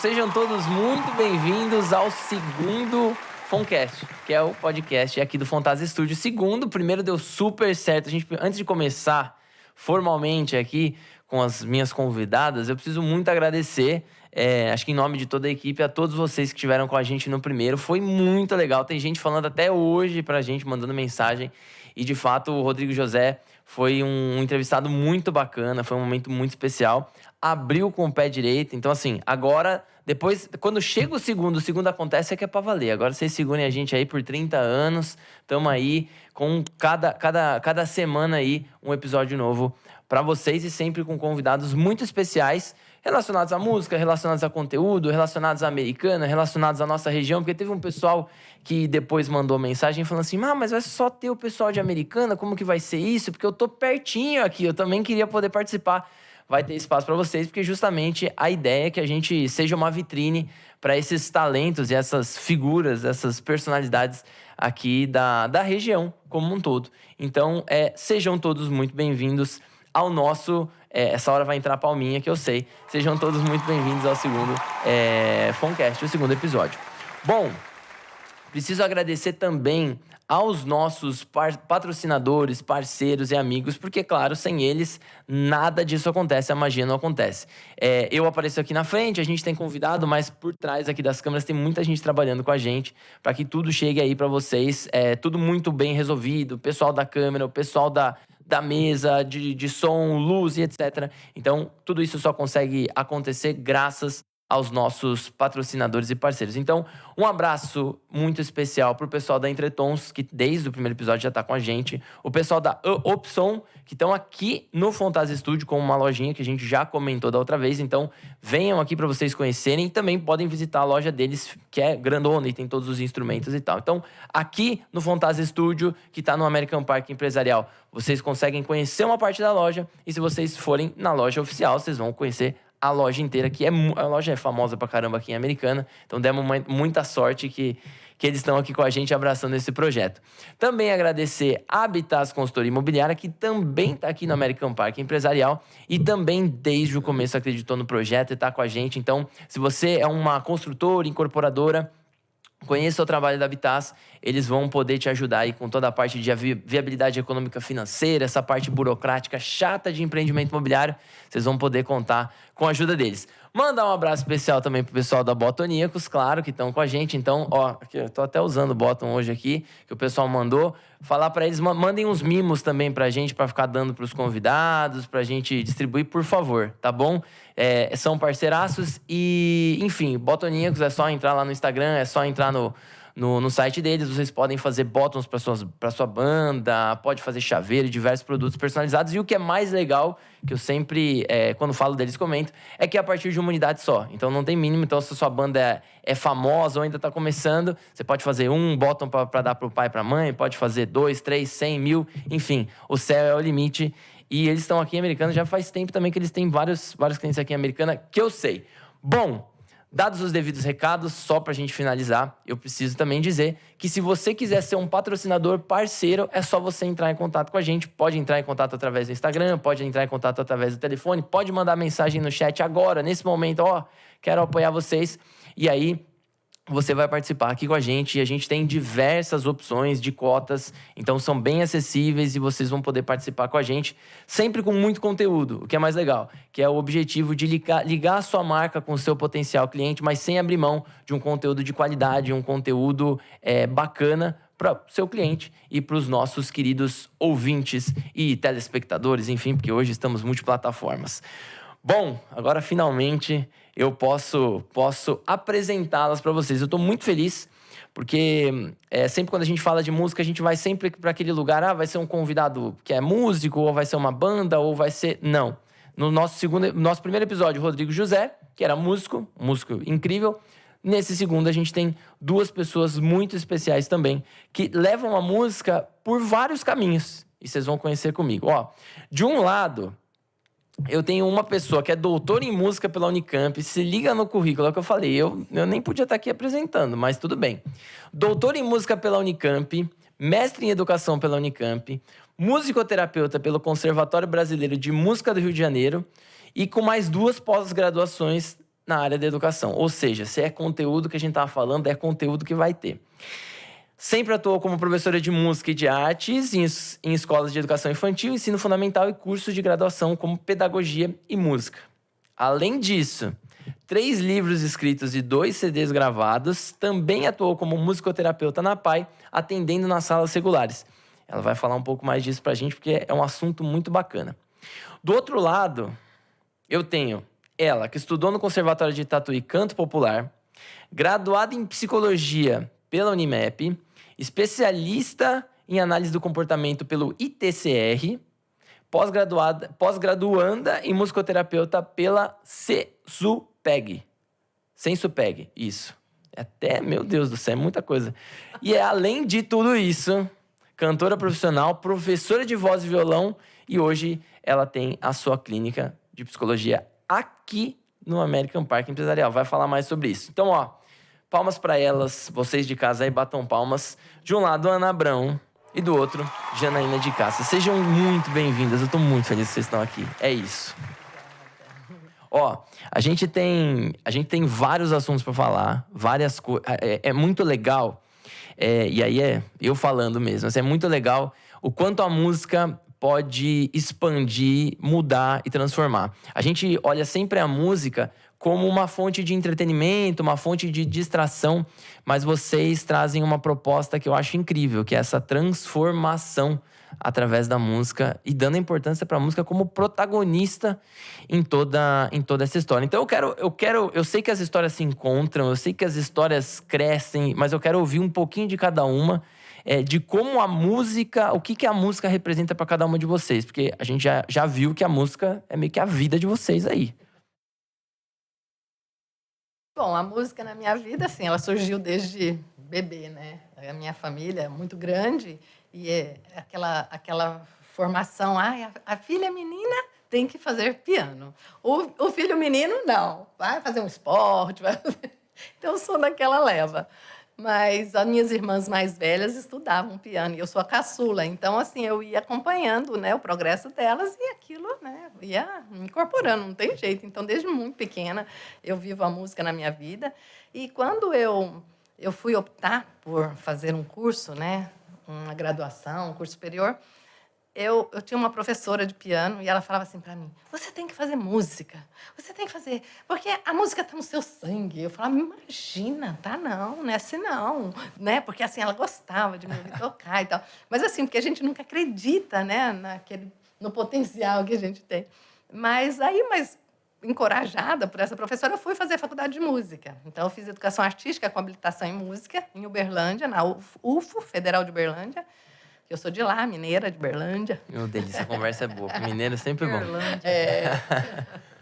sejam todos muito bem-vindos ao segundo Foncast, que é o podcast aqui do Fantasia Studio. O primeiro deu super certo. Antes de começar formalmente aqui com as minhas convidadas, eu preciso muito agradecer, acho que em nome de toda a equipe, a todos vocês que estiveram com a gente no primeiro. Foi muito legal, tem gente falando até hoje pra gente, mandando mensagem. E, de fato, o Rodrigo José foi um entrevistado muito bacana, foi um momento muito especial. Abriu com o pé direito. Então, assim, agora, depois, quando chega o segundo acontece, é que é pra valer. Agora vocês segurem a gente aí por 30 anos. Tamo aí com cada semana aí um episódio novo pra vocês e sempre com convidados muito especiais relacionados à música, relacionados a conteúdo, relacionados à americana, relacionados à nossa região, porque teve um pessoal que depois mandou mensagem falando assim, mas vai só ter o pessoal de Americana, como que vai ser isso? Porque eu tô pertinho aqui, eu também queria poder participar. Vai ter espaço para vocês, porque justamente a ideia é que a gente seja uma vitrine para esses talentos e essas figuras, essas personalidades aqui da região como um todo. Então, sejam todos muito bem-vindos ao nosso... essa hora vai entrar a palminha, que eu sei. Sejam todos muito bem-vindos ao segundo Foncast, o segundo episódio. Bom, preciso agradecer também aos nossos patrocinadores, parceiros e amigos, porque, claro, sem eles, nada disso acontece, a magia não acontece. Eu apareço aqui na frente, a gente tem convidado, mas por trás aqui das câmeras tem muita gente trabalhando com a gente para que tudo chegue aí para vocês, tudo muito bem resolvido, o pessoal da câmera, o pessoal da mesa, de som, luz e etc. Então, tudo isso só consegue acontecer graças aos nossos patrocinadores e parceiros. Então, um abraço muito especial pro pessoal da Entretons, que desde o primeiro episódio já tá com a gente. O pessoal da Opson, que estão aqui no Fantasia Studio com uma lojinha que a gente já comentou da outra vez. Então, venham aqui para vocês conhecerem e também podem visitar a loja deles, que é grandona e tem todos os instrumentos e tal. Então, aqui no Fantasia Studio, que tá no American Park Empresarial, vocês conseguem conhecer uma parte da loja e se vocês forem na loja oficial, vocês vão conhecer a loja inteira, que a loja é famosa pra caramba aqui em Americana, então demos muita sorte que eles estão aqui com a gente abraçando esse projeto. Também agradecer a Habitats Consultoria Imobiliária, que também está aqui no American Park Empresarial e também desde o começo acreditou no projeto e está com a gente. Então, se você é uma construtora, incorporadora, conheça o trabalho da Habitats, eles vão poder te ajudar aí com toda a parte de viabilidade econômica financeira, essa parte burocrática chata de empreendimento imobiliário, vocês vão poder contar com a ajuda deles. Mandar um abraço especial também pro pessoal da Botoníacos, claro, que estão com a gente. Então, aqui, eu tô até usando o Bottom hoje aqui, que o pessoal mandou. Falar para eles, mandem uns mimos também pra gente, pra ficar dando pros convidados, pra gente distribuir, por favor, tá bom? São parceiraços e, enfim, Botoníacos, é só entrar lá no Instagram, é só entrar no site deles, vocês podem fazer bottoms para sua banda, pode fazer chaveiro, diversos produtos personalizados. E o que é mais legal, que eu sempre, quando falo deles, comento, é que é a partir de uma unidade só. Então não tem mínimo, então se a sua banda é famosa ou ainda está começando, você pode fazer um bottom para dar para o pai e para a mãe, pode fazer 2, 3, 100, 1000, enfim, o céu é o limite. E eles estão aqui em Americana, já faz tempo também que eles têm vários clientes aqui em Americana, que eu sei. Bom, dados os devidos recados, só pra gente finalizar, eu preciso também dizer que se você quiser ser um patrocinador parceiro, é só você entrar em contato com a gente. Pode entrar em contato através do Instagram, pode entrar em contato através do telefone, pode mandar mensagem no chat agora, nesse momento, quero apoiar vocês. E aí, você vai participar aqui com a gente e a gente tem diversas opções de cotas, então são bem acessíveis e vocês vão poder participar com a gente, sempre com muito conteúdo, o que é mais legal, que é o objetivo de ligar a sua marca com o seu potencial cliente, mas sem abrir mão de um conteúdo de qualidade, um conteúdo bacana para o seu cliente e para os nossos queridos ouvintes e telespectadores, enfim, porque hoje estamos multiplataformas. Bom, agora finalmente eu posso apresentá-las para vocês. Eu estou muito feliz, porque sempre quando a gente fala de música, a gente vai sempre para aquele lugar, vai ser um convidado que é músico, ou vai ser uma banda, ou vai ser... Não. No nosso primeiro episódio, o Rodrigo José, que era músico incrível. Nesse segundo, a gente tem duas pessoas muito especiais também, que levam a música por vários caminhos. E vocês vão conhecer comigo. De um lado... eu tenho uma pessoa que é doutora em música pela Unicamp, se liga no currículo, é o que eu falei, eu nem podia estar aqui apresentando, mas tudo bem. Doutora em música pela Unicamp, mestre em educação pela Unicamp, musicoterapeuta pelo Conservatório Brasileiro de Música do Rio de Janeiro e com mais 2 pós-graduações na área da educação. Ou seja, se é conteúdo que a gente estava falando, é conteúdo que vai ter. Sempre atuou como professora de música e de artes em escolas de educação infantil, ensino fundamental e cursos de graduação como pedagogia e música. Além disso, 3 livros escritos e 2 CDs gravados, também atuou como musicoterapeuta na PAI, atendendo nas salas regulares. Ela vai falar um pouco mais disso pra gente, porque é um assunto muito bacana. Do outro lado, eu tenho ela, que estudou no Conservatório de Tatuí Canto Popular, graduada em Psicologia pela Unimep, especialista em análise do comportamento pelo ITCR, pós-graduanda em musicoterapeuta pela CESUPEG. Sensupeg, isso. Até, meu Deus do céu, é muita coisa. E além de tudo isso, cantora profissional, professora de voz e violão, e hoje ela tem a sua clínica de psicologia aqui no American Park Empresarial. Vai falar mais sobre isso. Então, ó, palmas para elas, vocês de casa aí batam palmas. De um lado, Ana Abrão, e do outro, Janaína de Cássia. Sejam muito bem-vindas, eu tô muito feliz que vocês estão aqui. É isso. Ó, a gente tem vários assuntos para falar, várias coisas. É muito legal, e aí é eu falando mesmo, assim, é muito legal o quanto a música pode expandir, mudar e transformar. A gente olha sempre a música como uma fonte de entretenimento, uma fonte de distração, mas vocês trazem uma proposta que eu acho incrível, que é essa transformação através da música e dando importância para a música como protagonista em toda essa história. Então eu sei que as histórias se encontram, eu sei que as histórias crescem, mas eu quero ouvir um pouquinho de cada uma, de como a música, o que a música representa para cada uma de vocês, porque a gente já viu que a música é meio que a vida de vocês aí. Bom, a música na minha vida, assim, ela surgiu desde bebê, né? A minha família é muito grande e é aquela formação, a filha menina tem que fazer piano. O filho menino, não, vai fazer um esporte, vai fazer... Então, eu sou daquela leva. Mas as minhas irmãs mais velhas estudavam piano e eu sou a caçula. Então, assim, eu ia acompanhando, né, o progresso delas e aquilo, né, ia me incorporando, não tem jeito. Então, desde muito pequena, eu vivo a música na minha vida. E quando eu fui optar por fazer um curso, né, uma graduação, um curso superior, eu tinha uma professora de piano e ela falava assim para mim: você tem que fazer música, você tem que fazer, porque a música está no seu sangue. Eu falava: imagina, tá não, não é assim não, né? Porque assim ela gostava de me ouvir tocar e tal. Mas assim, porque a gente nunca acredita, né, no potencial que a gente tem. Mas encorajada por essa professora, eu fui fazer faculdade de música. Então eu fiz educação artística com habilitação em música em Uberlândia, na UFO, Federal de Uberlândia. Eu sou de lá, mineira, de Berlândia. Meu Deus, essa conversa é boa. Mineiro é sempre bom.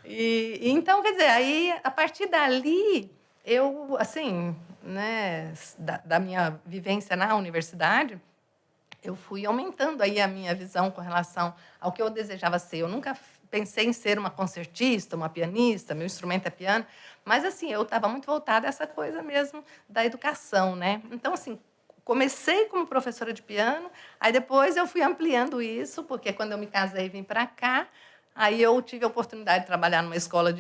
Então, quer dizer, aí, a partir dali, eu, assim, né, da minha vivência na universidade, eu fui aumentando aí a minha visão com relação ao que eu desejava ser. Eu nunca pensei em ser uma concertista, uma pianista, meu instrumento é piano, mas, assim, eu estava muito voltada a essa coisa mesmo da educação, né? Então, assim, comecei como professora de piano, aí depois eu fui ampliando isso, porque quando eu me casei e vim para cá, aí eu tive a oportunidade de trabalhar numa escola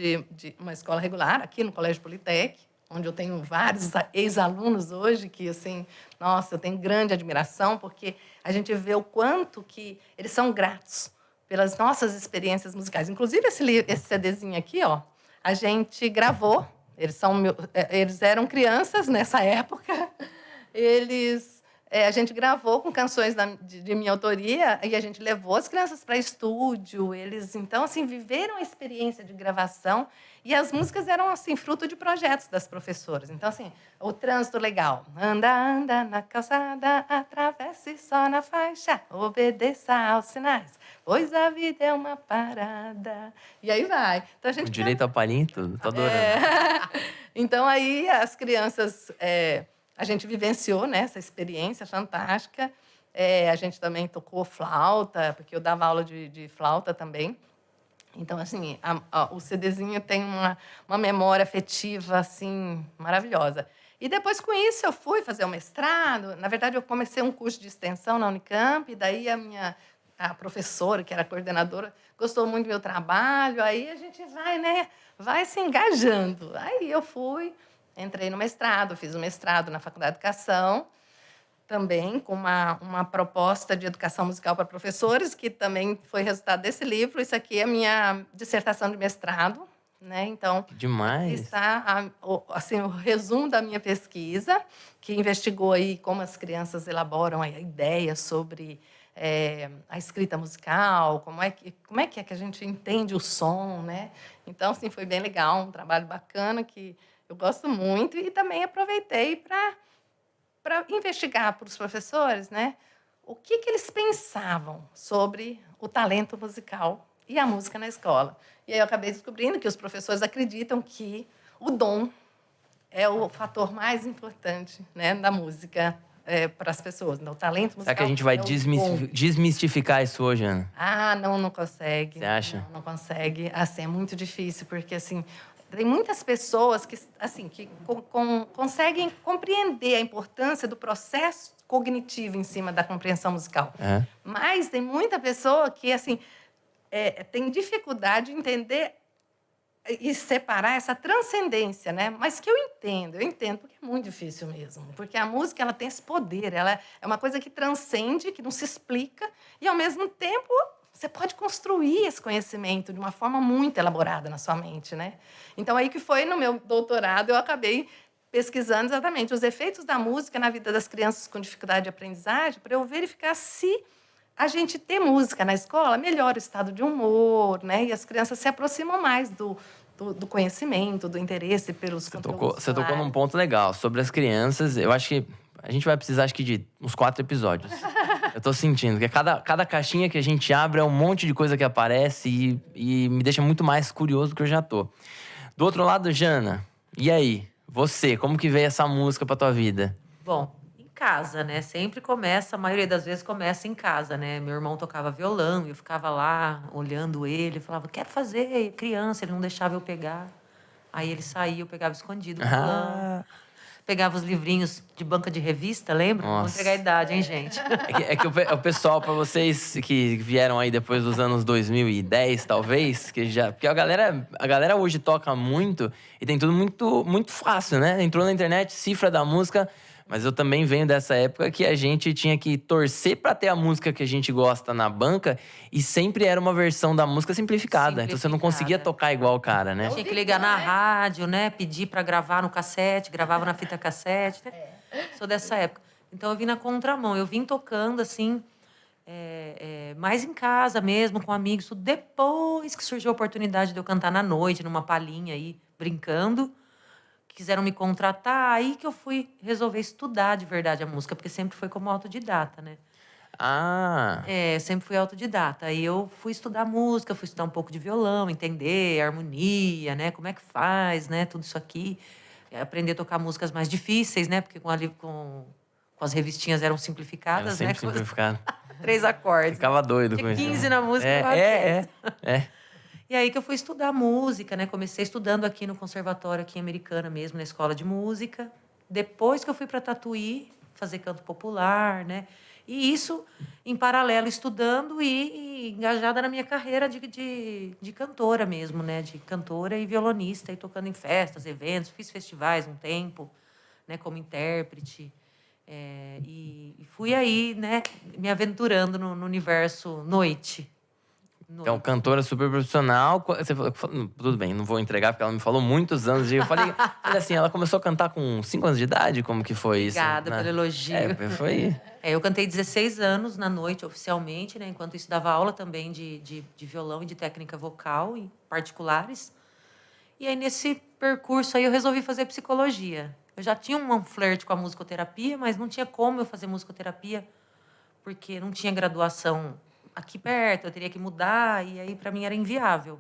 uma escola regular, aqui no Colégio Politec, onde eu tenho vários ex-alunos hoje que, assim, nossa, eu tenho grande admiração, porque a gente vê o quanto que eles são gratos pelas nossas experiências musicais. Inclusive, esse CDzinho aqui, ó, a gente gravou, eles eram crianças nessa época. A gente gravou com canções de minha autoria e a gente levou as crianças para estúdio. Eles, então, assim, viveram a experiência de gravação e as músicas eram, assim, fruto de projetos das professoras. Então, assim, o trânsito legal. Anda, anda na calçada, atravesse só na faixa, obedeça aos sinais, pois a vida é uma parada. E aí vai. Então, a gente O direito à palhinha e tudo, tô adorando. Então, aí as crianças... a gente vivenciou, né, essa experiência fantástica. A gente também tocou flauta, porque eu dava aula de flauta também. Então, assim, o CDzinho tem uma memória afetiva, assim, maravilhosa. E depois, com isso, eu fui fazer o mestrado. Na verdade, eu comecei um curso de extensão na Unicamp, e daí a a professora, que era a coordenadora, gostou muito do meu trabalho, aí a gente vai, né, vai se engajando. Aí eu fui, entrei no mestrado, fiz o mestrado na Faculdade de Educação, também com uma proposta de educação musical para professores, que também foi resultado desse livro. Isso aqui é a minha dissertação de mestrado, né? Então, Que demais. aqui está o resumo da minha pesquisa, que investigou aí como as crianças elaboram a ideia sobre a escrita musical, como é que a gente entende o som, né? Então, assim, foi bem legal, um trabalho bacana que eu gosto muito, e também aproveitei para investigar para os professores, né, o que eles pensavam sobre o talento musical e a música na escola. E aí eu acabei descobrindo que os professores acreditam que o dom é o fator mais importante, né, da música para as pessoas. Então, o talento musical. Será que a gente vai é o desmistificar isso hoje, Ana? Ah, não consegue. Você acha? Não consegue. Assim, é muito difícil, porque assim, tem muitas pessoas que, assim, que conseguem compreender a importância do processo cognitivo em cima da compreensão musical. É. Mas tem muita pessoa que, assim, tem dificuldade de entender e separar essa transcendência, né? Mas que eu entendo, porque é muito difícil mesmo. Porque a música, ela tem esse poder, ela é uma coisa que transcende, que não se explica, e, ao mesmo tempo, você pode construir esse conhecimento de uma forma muito elaborada na sua mente, né? Então, aí que foi no meu doutorado, eu acabei pesquisando exatamente os efeitos da música na vida das crianças com dificuldade de aprendizagem, para eu verificar se a gente ter música na escola melhora o estado de humor, né? E as crianças se aproximam mais do conhecimento, do interesse pelos conteúdos. Você tocou num ponto legal. Sobre as crianças, eu acho que a gente vai precisar, acho que, de uns 4 episódios. Eu tô sentindo que cada caixinha que a gente abre é um monte de coisa que aparece e me deixa muito mais curioso do que eu já tô. Do outro lado, Jana, e aí? Você, como que veio essa música pra tua vida? Bom, em casa, né? Sempre começa, a maioria das vezes começa em casa, né? Meu irmão tocava violão e eu ficava lá olhando ele, falava, quero fazer, criança, ele não deixava eu pegar. Aí ele saía, eu pegava escondido o violão. Pegava os livrinhos de banca de revista, lembra? Não vou entregar a idade, hein, gente? É que o pessoal, pra vocês que vieram aí depois dos anos 2010, talvez, porque a galera hoje toca muito e tem tudo muito, muito fácil, né? Entrou na internet, cifra da música, mas eu também venho dessa época que a gente tinha que torcer pra ter a música que a gente gosta na banca e sempre era uma versão da música simplificada. Então você não conseguia tocar igual o cara, né? Tinha que ligar na rádio, né? Pedir pra gravar no cassete, gravava na fita cassete, né? Sou dessa época. Então eu vim na contramão, eu vim tocando assim, mais em casa mesmo, com amigos. Depois que surgiu a oportunidade de eu cantar na noite, numa palhinha aí, brincando, quiseram me contratar, aí que eu fui resolver estudar de verdade a música, porque sempre foi como autodidata, né? Ah! Sempre fui autodidata. Aí eu fui estudar música, fui estudar um pouco de violão, entender a harmonia, né? Como é que faz, né? Tudo isso aqui. Aprender a tocar músicas mais difíceis, né? Porque com as revistinhas eram simplificadas, Era né? sempre simplificado. 3 acordes. Ficava doido com De isso. 15 na música. É. E aí que eu fui estudar música, né? Comecei estudando aqui no conservatório, aqui em Americana mesmo, na escola de música. Depois que eu fui para Tatuí, fazer canto popular, né? E isso, em paralelo, estudando e engajada na minha carreira de cantora mesmo, né? De cantora e violonista, e tocando em festas, eventos. Fiz festivais um tempo, né? Como intérprete. E fui aí, né? Me aventurando no universo noite. Então, cantora super profissional. Você falou, tudo bem, não vou entregar, porque ela me falou muitos anos. Eu falei assim, ela começou a cantar com 5 anos de idade? Como que foi isso? Obrigada pelo elogio. Foi... Eu cantei 16 anos na noite, oficialmente, né? Enquanto isso, dava aula também de violão e de técnica vocal, em particulares. E aí, nesse percurso aí, eu resolvi fazer psicologia. Eu já tinha um flerte com a musicoterapia, mas não tinha como eu fazer musicoterapia, porque não tinha graduação aqui perto, eu teria que mudar, e aí para mim era inviável.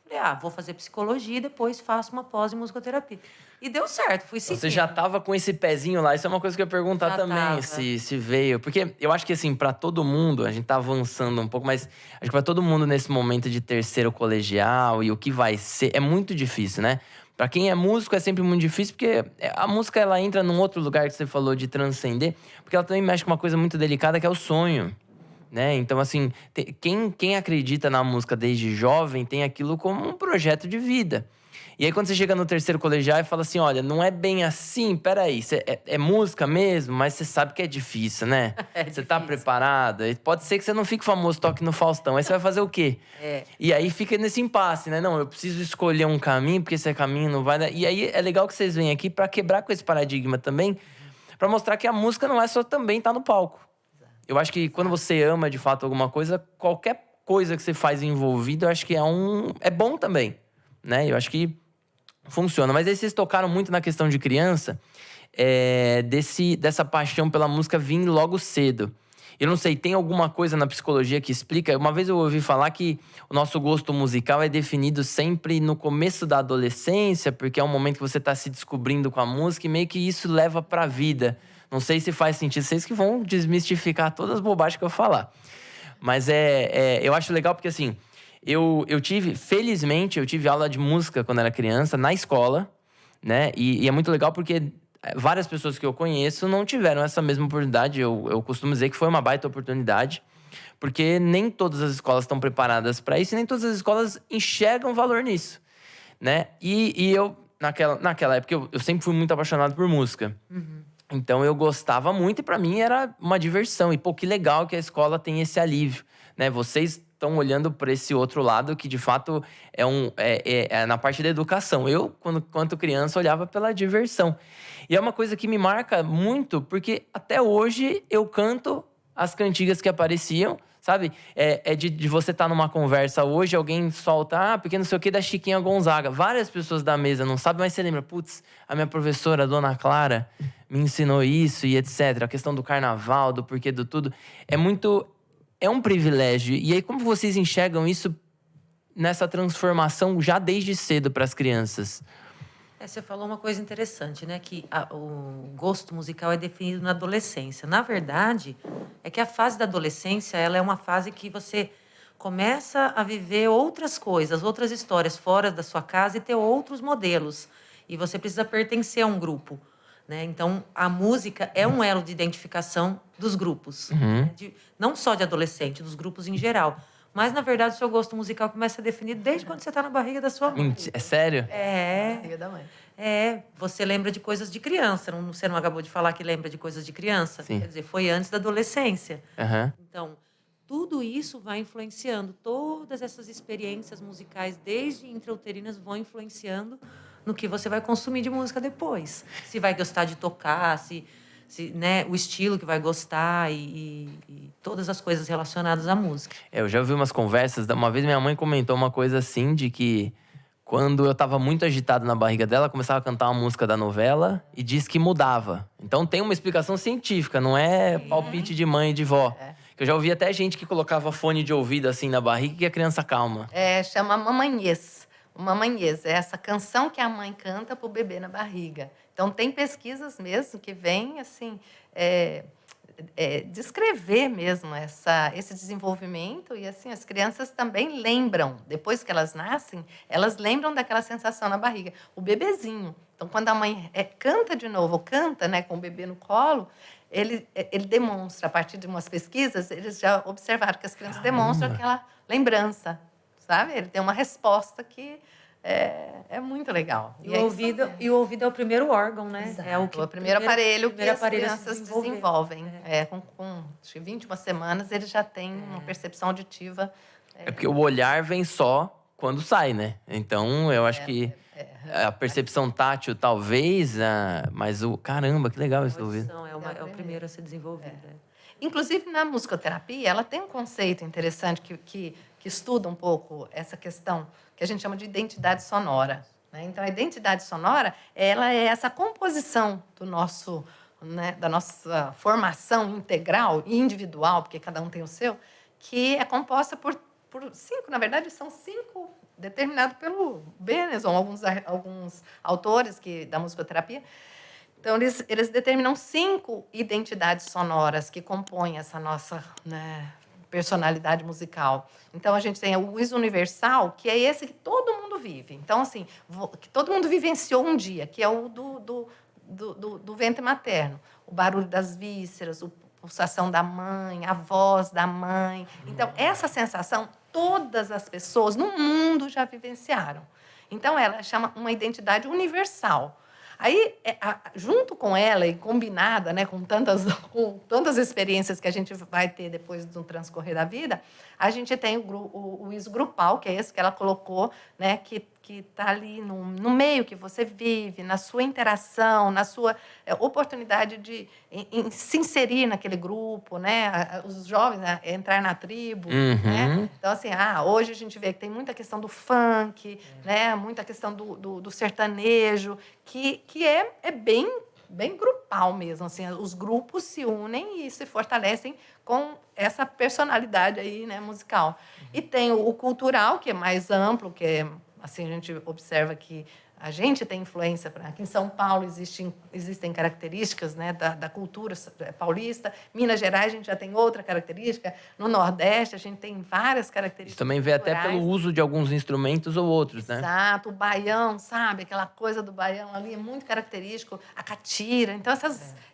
Falei, vou fazer psicologia e depois faço uma pós em musicoterapia. E deu certo, fui seguindo. Você já estava com esse pezinho lá, isso é uma coisa que eu ia perguntar também, se veio. Porque eu acho que, assim, para todo mundo, a gente tá avançando um pouco, mas acho que para todo mundo nesse momento de terceiro colegial e o que vai ser, é muito difícil, né? Para quem é músico é sempre muito difícil, porque a música ela entra num outro lugar que você falou de transcender, porque ela também mexe com uma coisa muito delicada que é o sonho. né? Então, assim, quem acredita na música desde jovem tem aquilo como um projeto de vida. E aí, quando você chega no terceiro colegial e fala assim, olha, não é bem assim, peraí, é música mesmo, mas você sabe que é difícil, né? Você tá preparada? Pode ser que você não fique famoso, toque no Faustão. Aí você vai fazer o quê? E aí fica nesse impasse, né? Não, eu preciso escolher um caminho, porque esse caminho não vai dar. E aí é legal que vocês vêm aqui pra quebrar com esse paradigma também, pra mostrar que a música não é só também estar no palco. Eu acho que quando você ama de fato alguma coisa, qualquer coisa que você faz envolvido, eu acho que é bom também, né? Eu acho que funciona. Mas aí vocês tocaram muito na questão de criança, dessa paixão pela música vir logo cedo. Eu não sei, tem alguma coisa na psicologia que explica? Uma vez eu ouvi falar que o nosso gosto musical é definido sempre no começo da adolescência, porque é um momento que você está se descobrindo com a música e meio que isso leva para a vida. Não sei se faz sentido. Vocês que vão desmistificar todas as bobagens que eu falar. Mas eu acho legal porque, assim, felizmente, eu tive aula de música quando era criança, na escola, né? E é muito legal porque várias pessoas que eu conheço não tiveram essa mesma oportunidade. Eu costumo dizer que foi uma baita oportunidade, porque nem todas as escolas estão preparadas para isso e nem todas as escolas enxergam valor nisso, né? E eu, naquela época, eu sempre fui muito apaixonado por música. Então, eu gostava muito e para mim era uma diversão. E, pô, que legal que a escola tem esse alívio, né? Vocês estão olhando para esse outro lado que, de fato, é na parte da educação. Eu, quando criança, olhava pela diversão. E é uma coisa que me marca muito, porque até hoje eu canto as cantigas que apareciam, sabe? De você estar numa conversa hoje, alguém solta, porque não sei o que, da Chiquinha Gonzaga. Várias pessoas da mesa não sabem, mas você lembra, putz, a minha professora, a Dona Clara, me ensinou isso e etc. A questão do carnaval, do porquê do tudo. É um privilégio. E aí, como vocês enxergam isso nessa transformação já desde cedo para as crianças? Você falou uma coisa interessante, né? Que o gosto musical é definido na adolescência. Na verdade, é que a fase da adolescência, ela é uma fase que você começa a viver outras coisas, outras histórias fora da sua casa e ter outros modelos. E você precisa pertencer a um grupo, né? Então, a música é um elo de identificação dos grupos. Né? Não só de adolescente, dos grupos em geral. Mas, na verdade, o seu gosto musical começa a ser definido desde quando você está na barriga da sua mãe. É sério? Barriga da mãe. Você lembra de coisas de criança. Você não acabou de falar que lembra de coisas de criança? Sim. Quer dizer, foi antes da adolescência. Uhum. Então, tudo isso vai influenciando. Todas essas experiências musicais, desde intrauterinas, vão influenciando no que você vai consumir de música depois. Se vai gostar de tocar, né, o estilo que vai gostar e todas as coisas relacionadas à música. Eu já ouvi umas conversas. Uma vez minha mãe comentou uma coisa assim, de que quando eu tava muito agitado na barriga dela, começava a cantar uma música da novela e disse que mudava. Então tem uma explicação científica, não é palpite de mãe e de vó. Eu já ouvi até gente que colocava fone de ouvido assim na barriga e a criança calma. Chama mamanhês. Mamanhês é essa canção que a mãe canta pro bebê na barriga. Então, tem pesquisas mesmo que vêm, assim, descrever mesmo esse desenvolvimento. E, assim, as crianças também lembram. Depois que elas nascem, elas lembram daquela sensação na barriga. O bebezinho. Então, quando a mãe canta de novo, canta, né, com o bebê no colo, ele demonstra, a partir de umas pesquisas, eles já observaram que as crianças demonstram aquela lembrança, sabe? Ele tem uma resposta que é muito legal. E o ouvido é o primeiro órgão, né? Exato. É o primeiro aparelho que as crianças desenvolvem. Com acho que 21 semanas, eles já têm uma percepção auditiva. Porque o olhar vem só quando sai, né? Então, eu acho que a percepção tátil, talvez, mas caramba, que legal esse ouvido. É o primeiro a ser desenvolvido. Inclusive, na musicoterapia, ela tem um conceito interessante que estuda um pouco essa questão que a gente chama de identidade sonora. Né? Então, a identidade sonora, ela é essa composição do nosso, né, da nossa formação integral e individual, porque cada um tem o seu, que é composta por 5, na verdade, são 5 determinados pelo Benezon, alguns autores da musicoterapia. Então, eles determinam 5 identidades sonoras que compõem essa nossa, né, personalidade musical. Então, a gente tem o uso universal, que é esse que todo mundo vive. Então, assim, que todo mundo vivenciou um dia, que é o do ventre materno. O barulho das vísceras, pulsação da mãe, a voz da mãe. Então, essa sensação, todas as pessoas no mundo já vivenciaram. Então, ela chama uma identidade universal. Aí, junto com ela e combinada, né, com tantas experiências que a gente vai ter depois do transcorrer da vida, a gente tem o ISO grupal, que é esse que ela colocou, né, que está ali no meio que você vive, na sua interação, na sua oportunidade de se inserir naquele grupo, né, os jovens, né, entrar na tribo. Né? Então, assim, hoje a gente vê que tem muita questão do funk, né, muita questão do sertanejo, que é bem grupal mesmo. Assim, os grupos se unem e se fortalecem com essa personalidade aí, né, musical. E tem o cultural, que é mais amplo, que é, assim, a gente observa que a gente tem influência. Aqui em São Paulo existem características, né, da cultura paulista. Minas Gerais a gente já tem outra característica. No Nordeste a gente tem várias características. Isso também vê culturais. até pelo uso de alguns instrumentos ou outros, né? Exato, o baião, sabe? Aquela coisa do baião ali é muito característico. A catira. Então,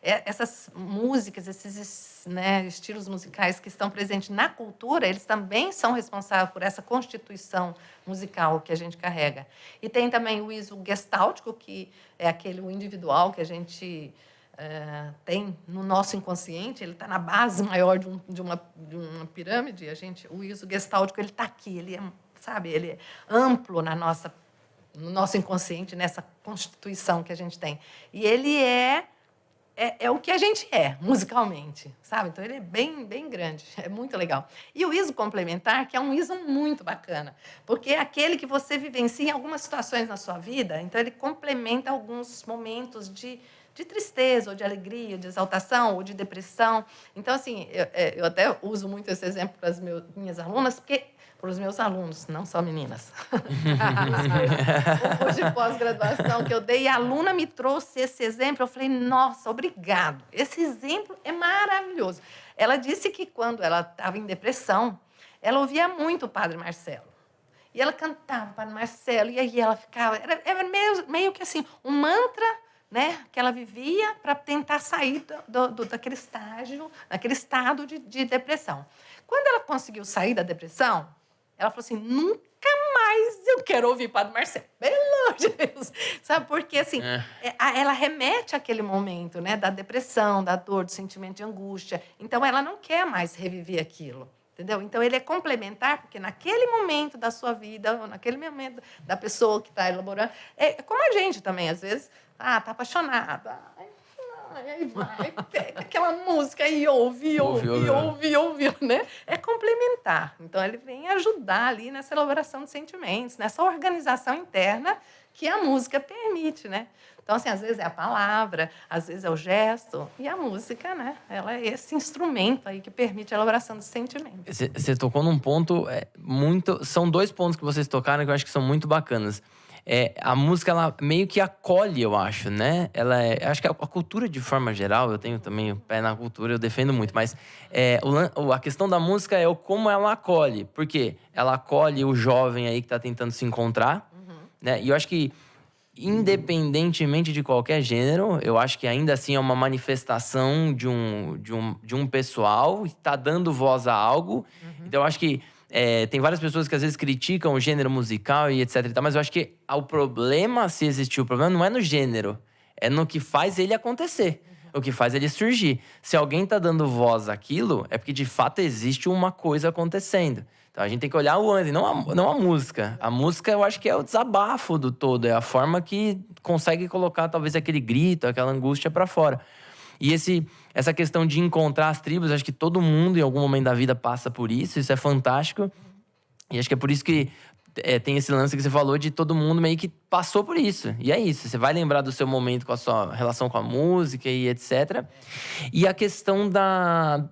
essas músicas, esses, né, estilos musicais que estão presentes na cultura, eles também são responsáveis por essa constituição musical que a gente carrega. E tem também o ISO gestáltico, que é aquele individual que a gente tem no nosso inconsciente. Ele está na base maior de uma pirâmide. O ISO gestáltico, ele está aqui, ele é amplo no nosso inconsciente, nessa constituição que a gente tem. E ele é o que a gente é, musicalmente, sabe? Então, ele é bem grande, é muito legal. E o ISO complementar, que é um ISO muito bacana, porque é aquele que você vivencia em algumas situações na sua vida, então ele complementa alguns momentos de tristeza, ou de alegria, de exaltação, ou de depressão. Então, assim, eu até uso muito esse exemplo para as minhas alunas, porque para os meus alunos, não só meninas. O curso de pós-graduação que eu dei, a aluna me trouxe esse exemplo, eu falei, nossa, obrigado. Esse exemplo é maravilhoso. Ela disse que quando ela estava em depressão, ela ouvia muito o Padre Marcelo. E ela cantava o Padre Marcelo, e aí ela ficava... Era meio que assim, um mantra, né, que ela vivia para tentar sair daquele estado de depressão. Quando ela conseguiu sair da depressão, ela falou assim, nunca mais eu quero ouvir Padre Marcelo. Pelo amor de Deus. Sabe, porque assim, ela remete àquele momento, né, da depressão, da dor, do sentimento de angústia. Então, ela não quer mais reviver aquilo. Entendeu? Então, ele é complementar, porque naquele momento da sua vida, ou naquele momento da pessoa que está elaborando, é como a gente também, às vezes, está apaixonada. Aí vai, pega aquela música e ouve, né? É complementar. Então, ele vem ajudar ali nessa elaboração de sentimentos, nessa organização interna que a música permite, né? Então, assim, às vezes é a palavra, às vezes é o gesto, e a música, né? Ela é esse instrumento aí que permite a elaboração dos sentimentos. Você tocou num ponto muito... São 2 pontos que vocês tocaram que eu acho que são muito bacanas. A música, ela meio que acolhe, eu acho, né? Acho que a cultura, de forma geral, eu tenho também o pé na cultura, eu defendo muito, mas a questão da música é como ela acolhe. Por quê? Ela acolhe o jovem aí que está tentando se encontrar, né? E eu acho que, independentemente de qualquer gênero, eu acho que ainda assim é uma manifestação de um pessoal que está dando voz a algo. Então, eu acho que tem várias pessoas que às vezes criticam o gênero musical e etc e tal, mas eu acho que o problema, se existir o problema, não é no gênero, é no que faz ele acontecer, o que faz ele surgir. Se alguém tá dando voz àquilo, é porque de fato existe uma coisa acontecendo. Então a gente tem que olhar o antes, não a música. A música, eu acho que é o desabafo do todo, é a forma que consegue colocar talvez aquele grito, aquela angústia para fora. E essa questão de encontrar as tribos, acho que todo mundo em algum momento da vida passa por isso é fantástico. E acho que é por isso que tem esse lance que você falou de todo mundo meio que passou por isso. E é isso, você vai lembrar do seu momento com a sua relação com a música e etc. E a questão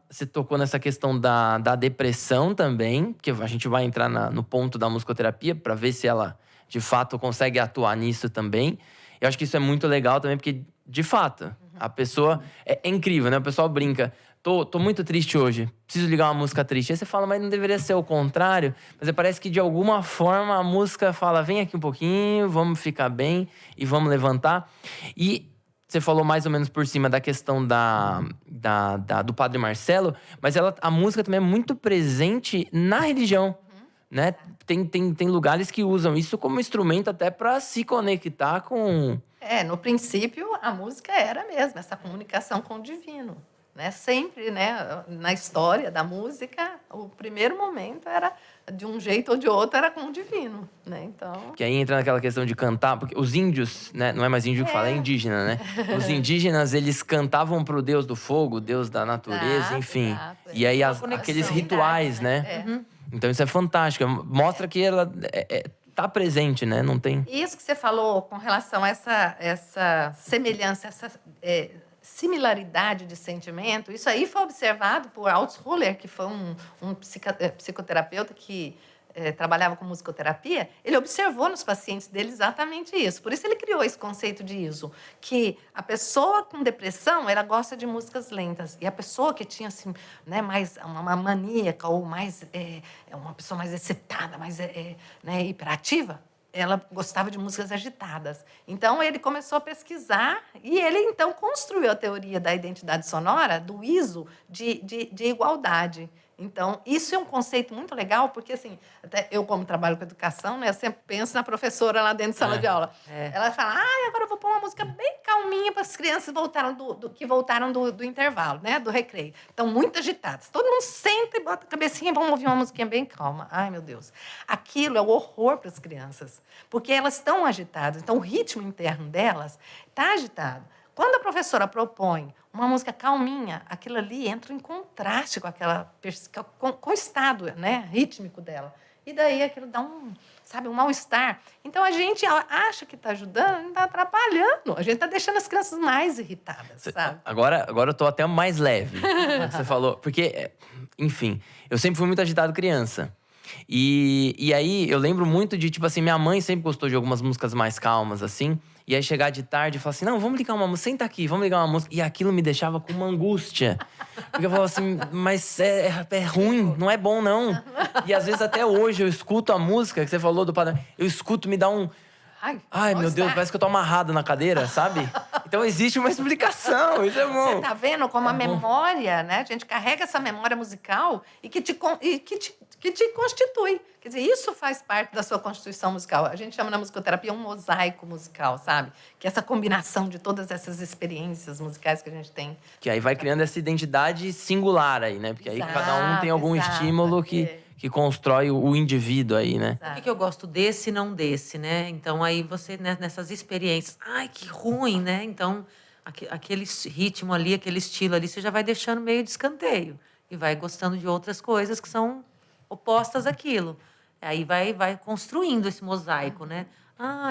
você tocou nessa questão da depressão também, que a gente vai entrar no ponto da musicoterapia para ver se ela, de fato, consegue atuar nisso também. Eu acho que isso é muito legal também, porque, de fato, a pessoa... É incrível, né? O pessoal brinca. Tô muito triste hoje. Preciso ligar uma música triste. Aí você fala, mas não deveria ser o contrário? Mas parece que, de alguma forma, a música fala, vem aqui um pouquinho, vamos ficar bem e vamos levantar. E você falou mais ou menos por cima da questão do Padre Marcelo, mas a música também é muito presente na religião, né? Tem lugares que usam isso como instrumento até para se conectar com... No princípio, a música era mesmo essa comunicação com o divino, né? Sempre, né, na história da música, o primeiro momento era, de um jeito ou de outro, era com o divino, né? Então... Que aí entra naquela questão de cantar, porque os índios, né? Não é mais índio que fala, é indígena, né? Os indígenas, eles cantavam pro Deus do fogo, Deus da natureza, Exato, enfim. exato. E aí Conexão. aqueles rituais, né? Então isso é fantástico. Mostra que ela tá presente, né? Não tem... Isso que você falou com relação a essa semelhança, essa similaridade de sentimento, isso aí foi observado por Altshuler, que foi um psicoterapeuta que trabalhava com musicoterapia. Ele observou nos pacientes dele exatamente isso. Por isso ele criou esse conceito de ISO, que a pessoa com depressão, ela gosta de músicas lentas, e a pessoa que tinha assim, né, mais uma maníaca ou mais uma pessoa mais excitada, mais né, hiperativa, ela gostava de músicas agitadas. Então, ele começou a pesquisar e ele, então, construiu a teoria da identidade sonora, do ISO, de igualdade. Então, isso é um conceito muito legal, porque, assim, até eu, como trabalho com educação, né, eu sempre penso na professora lá dentro de sala de aula. Ela fala, agora eu vou pôr uma música bem calminha para as crianças que voltaram do intervalo, né, do recreio. Estão muito agitadas. Todo mundo senta e bota a cabecinha e vamos ouvir uma musiquinha bem calma. Ai, meu Deus. Aquilo é o horror para as crianças, porque elas estão agitadas. Então, o ritmo interno delas está agitado. Quando a professora propõe uma música calminha, aquilo ali entra em contraste com o estado, né, rítmico dela. E daí aquilo dá um mal-estar. Então, a gente acha que está ajudando, a gente está atrapalhando. A gente está deixando as crianças mais irritadas, sabe? Agora eu tô até mais leve. Você falou. Porque, enfim, eu sempre fui muito agitado criança. E aí, eu lembro muito de, tipo assim, minha mãe sempre gostou de algumas músicas mais calmas, assim. E aí, chegar de tarde e falar assim, não, vamos ligar uma música, senta aqui, vamos ligar uma música. E aquilo me deixava com uma angústia. Porque eu falava assim, mas é ruim, não é bom, não. E às vezes, até hoje, eu escuto a música que você falou do padrão, eu escuto, me dá um... Ai, meu Deus, parece que eu tô amarrado na cadeira, sabe? Então, existe uma explicação, isso é bom. Você tá vendo como a memória, né? A gente carrega essa memória musical e que te constitui. Quer dizer, isso faz parte da sua constituição musical. A gente chama na musicoterapia um mosaico musical, sabe? Que é essa combinação de todas essas experiências musicais que a gente tem. Que aí vai criando essa identidade singular aí, né? Porque aí cada um tem algum estímulo que constrói o indivíduo aí, né? Por que eu gosto desse e não desse, né? Então, aí você, né, nessas experiências... Ai, que ruim, né? Então, aquele ritmo ali, aquele estilo ali, você já vai deixando meio de escanteio. E vai gostando de outras coisas que são opostas àquilo. Aí vai construindo esse mosaico, né?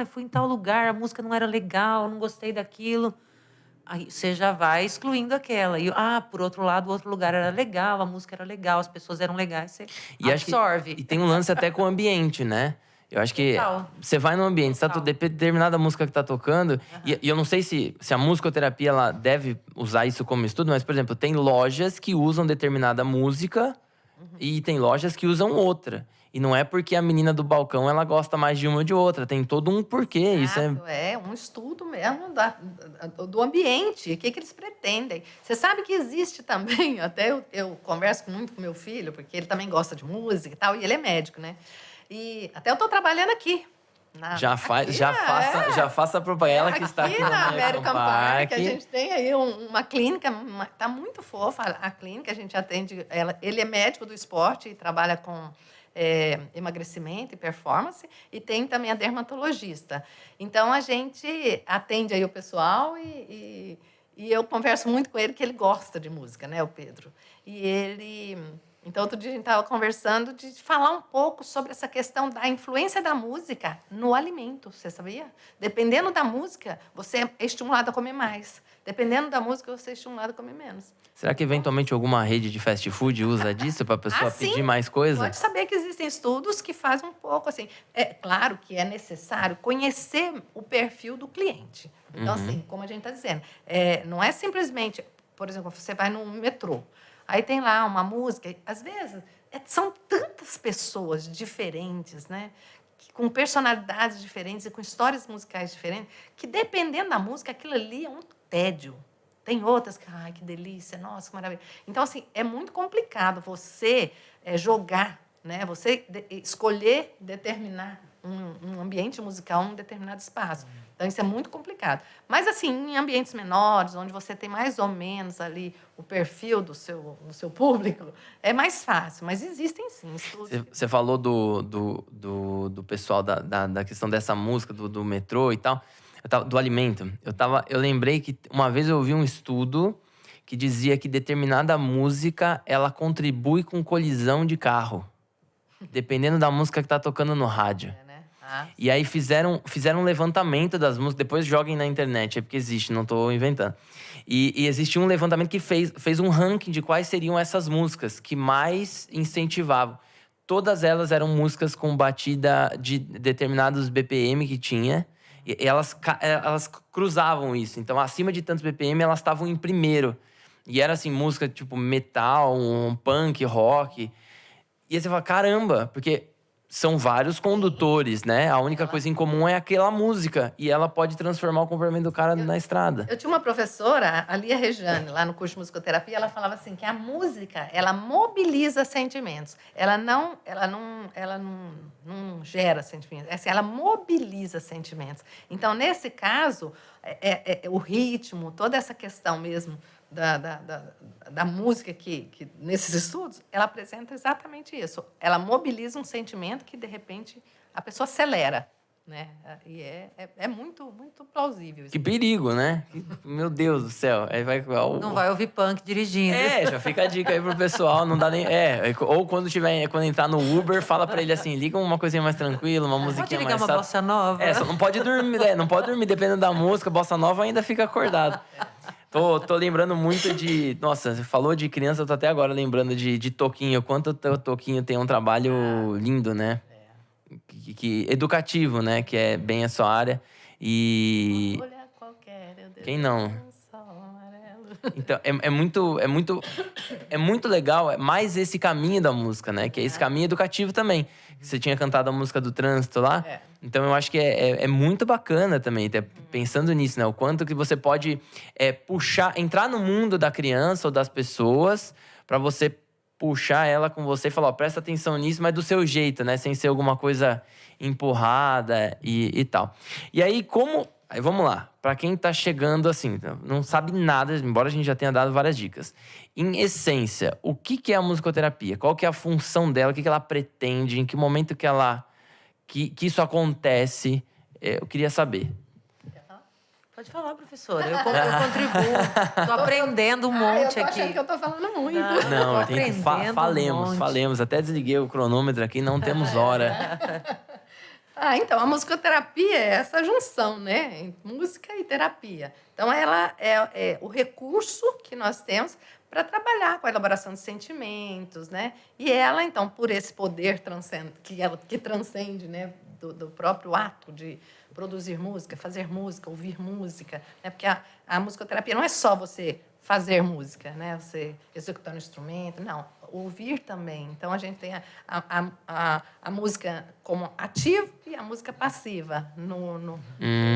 Fui em tal lugar, a música não era legal, não gostei daquilo. Aí você já vai excluindo aquela. E, por outro lado, o outro lugar era legal, a música era legal, as pessoas eram legais, você absorve. E tem um lance até com o ambiente, né? Eu acho que você vai no ambiente, está determinada música que está tocando, e eu não sei se a musicoterapia ela deve usar isso como estudo, mas, por exemplo, tem lojas que usam determinada música e tem lojas que usam outra. E não é porque a menina do balcão ela gosta mais de uma ou de outra, tem todo um porquê. Isso é um estudo mesmo do ambiente, o que eles pretendem. Você sabe que existe também, até eu converso muito com meu filho, porque ele também gosta de música e tal, e ele é médico, né? E até eu estou trabalhando aqui. Já faça a propaganda. Ela que está aqui na American Park. A gente tem aí uma clínica, tá muito fofa a clínica, a gente atende ele é médico do esporte e trabalha com emagrecimento e performance, e tem também a dermatologista. Então, a gente atende aí o pessoal e eu converso muito com ele, que ele gosta de música, né, o Pedro? Então, outro dia a gente estava conversando de falar um pouco sobre essa questão da influência da música no alimento, você sabia? Dependendo da música, você é estimulado a comer mais. Dependendo da música, você é estimulado a comer menos. Será que eventualmente alguma rede de fast food usa disso para a pessoa pedir mais coisa? Pode saber que existem estudos que fazem um pouco assim. É claro que é necessário conhecer o perfil do cliente. Então, assim, como a gente está dizendo, não é simplesmente, por exemplo, você vai no metrô, aí tem lá uma música, às vezes são tantas pessoas diferentes, né? Com personalidades diferentes e com histórias musicais diferentes, que dependendo da música, aquilo ali é tédio. Tem outras que, ai, que delícia, nossa, que maravilha. Então, assim, é muito complicado você jogar, né? Você escolher determinar um ambiente musical, um determinado espaço. Então, isso é muito complicado. Mas, assim, em ambientes menores, onde você tem mais ou menos ali o perfil do seu público, é mais fácil. Mas existem, sim, estudos. Você falou do pessoal da questão dessa música, do metrô e tal, do alimento. Eu lembrei que uma vez eu ouvi um estudo que dizia que determinada música, ela contribui com colisão de carro. Dependendo da música que tá tocando no rádio. Né? E aí fizeram um levantamento das músicas. Depois joguem na internet, é porque existe, não tô inventando. E existe um levantamento que fez um ranking de quais seriam essas músicas que mais incentivavam. Todas elas eram músicas com batida de determinados BPM que tinha. E elas cruzavam isso. Então, acima de tantos BPM, elas estavam em primeiro. E era assim, música tipo metal, um punk, rock. E aí você fala, caramba, porque são vários condutores, né? A única coisa em comum é aquela música. E ela pode transformar o comportamento do cara na estrada. Eu tinha uma professora, a Lia Rejane, lá no curso de musicoterapia, ela falava assim, que a música, ela mobiliza sentimentos. Ela não gera sentimentos. Assim, ela mobiliza sentimentos. Então, nesse caso, o ritmo, toda essa questão mesmo da música que, nesses estudos, ela apresenta exatamente isso. Ela mobiliza um sentimento que, de repente, a pessoa acelera. Né? E é muito, muito plausível isso. Que perigo, né? Meu Deus do céu. Aí Não vai ouvir punk dirigindo. Já fica a dica aí pro pessoal. Não dá nem... ou quando entrar no Uber, fala pra ele assim, liga uma coisinha mais tranquila, uma musiquinha mais... Pode ligar uma bossa nova. Só não pode dormir, não pode dormir, dependendo da música, bossa nova ainda fica acordado. Tô lembrando muito de... Nossa, você falou de criança, eu tô até agora lembrando de Toquinho. Quanto o Toquinho tem um trabalho lindo, né? Educativo, né? Que é bem a sua área. E... Olha qualquer, quem não? Amarelo. Então, é muito legal, mais esse caminho da música, né? Que é esse caminho educativo também. Você tinha cantado a música do trânsito lá. Então, eu acho que é muito bacana também, pensando nisso, né? O quanto que você pode entrar no mundo da criança ou das pessoas para você puxar ela com você e falar, ó, presta atenção nisso, mas do seu jeito, né? Sem ser alguma coisa empurrada e tal. E aí, Aí vamos lá, para quem tá chegando assim, não sabe nada, embora a gente já tenha dado várias dicas. Em essência, o que é a musicoterapia? Qual que é a função dela? O que ela pretende? Em que momento que isso acontece? Eu queria saber. Pode falar, professora. Eu contribuo. Tô aprendendo um monte eu tô aqui. achando que eu tô falando muito. Não, tem que aprendendo falemos. Até desliguei o cronômetro aqui, não temos hora. Então, a musicoterapia é essa junção, né? Entre música e terapia. Então, ela é o recurso que nós temos para trabalhar com a elaboração de sentimentos, né? E ela, então, por esse poder que transcende, né? Do próprio ato de produzir música, fazer música, ouvir música, né? Porque a musicoterapia não é só você fazer música, né? Você executar um instrumento, não. Ouvir também. Então, a gente tem a música como ativa e a música passiva no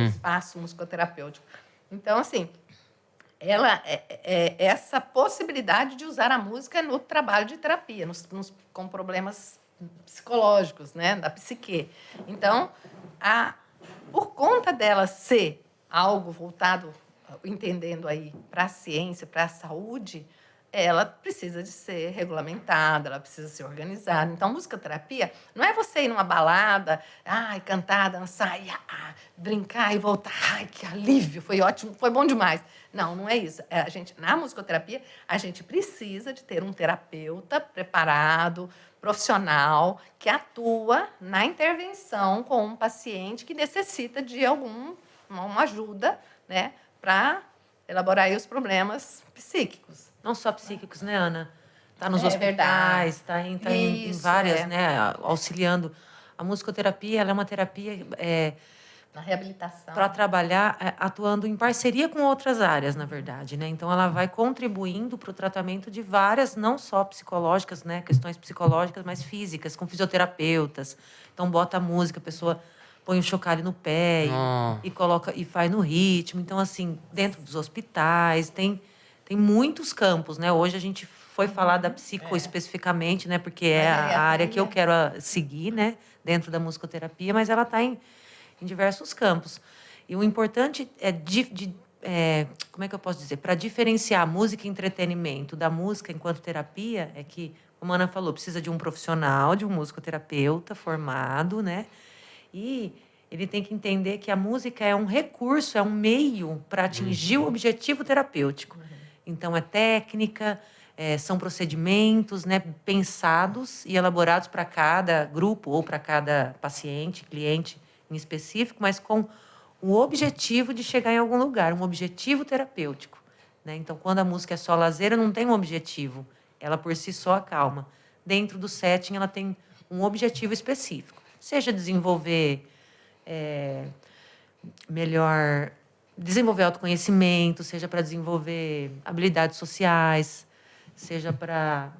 espaço musicoterapêutico. Então, assim, ela é essa possibilidade de usar a música no trabalho de terapia, com problemas psicológicos, né? Da psique. Então, por conta dela ser algo voltado, entendendo aí, para a ciência, para a saúde, ela precisa de ser regulamentada, ela precisa ser organizada. Então, musicoterapia não é você ir numa balada, cantar, dançar, brincar e voltar. Ai, que alívio, foi ótimo, foi bom demais. Não é isso. Na musicoterapia, a gente precisa de ter um terapeuta preparado, profissional, que atua na intervenção com um paciente que necessita de uma ajuda, né, para elaborar aí os problemas psíquicos. Não só psíquicos, né, Ana? Está nos hospitais, está em várias, né, auxiliando. A musicoterapia, ela é uma terapia... na reabilitação. Para trabalhar, atuando em parceria com outras áreas, na verdade, né? Então, ela vai contribuindo para o tratamento de várias, não só psicológicas, né? Questões psicológicas, mas físicas, com fisioterapeutas. Então, bota a música, a pessoa põe o chocalho no pé Ah. e coloca e faz no ritmo. Então, assim, dentro dos hospitais, tem muitos campos, né? Hoje a gente foi falar da psico especificamente, né? Porque é Mas aí a área que eu tem- quero seguir, né? Dentro da musicoterapia, mas ela está em diversos campos. E o importante é, como é que eu posso dizer? Para diferenciar música e entretenimento da música enquanto terapia, é que, como a Ana falou, precisa de um profissional, de um musicoterapeuta formado, né? E ele tem que entender que a música é um recurso, é um meio para atingir o objetivo terapêutico. Então, é técnica, são procedimentos, né, pensados e elaborados para cada grupo ou para cada paciente, cliente em específico, mas com o objetivo de chegar em algum lugar, um objetivo terapêutico, né? Então, quando a música é só lazer, não tem um objetivo. Ela, por si só, acalma. Dentro do setting, ela tem um objetivo específico. Seja desenvolver melhor... Desenvolver autoconhecimento, seja para desenvolver habilidades sociais, seja para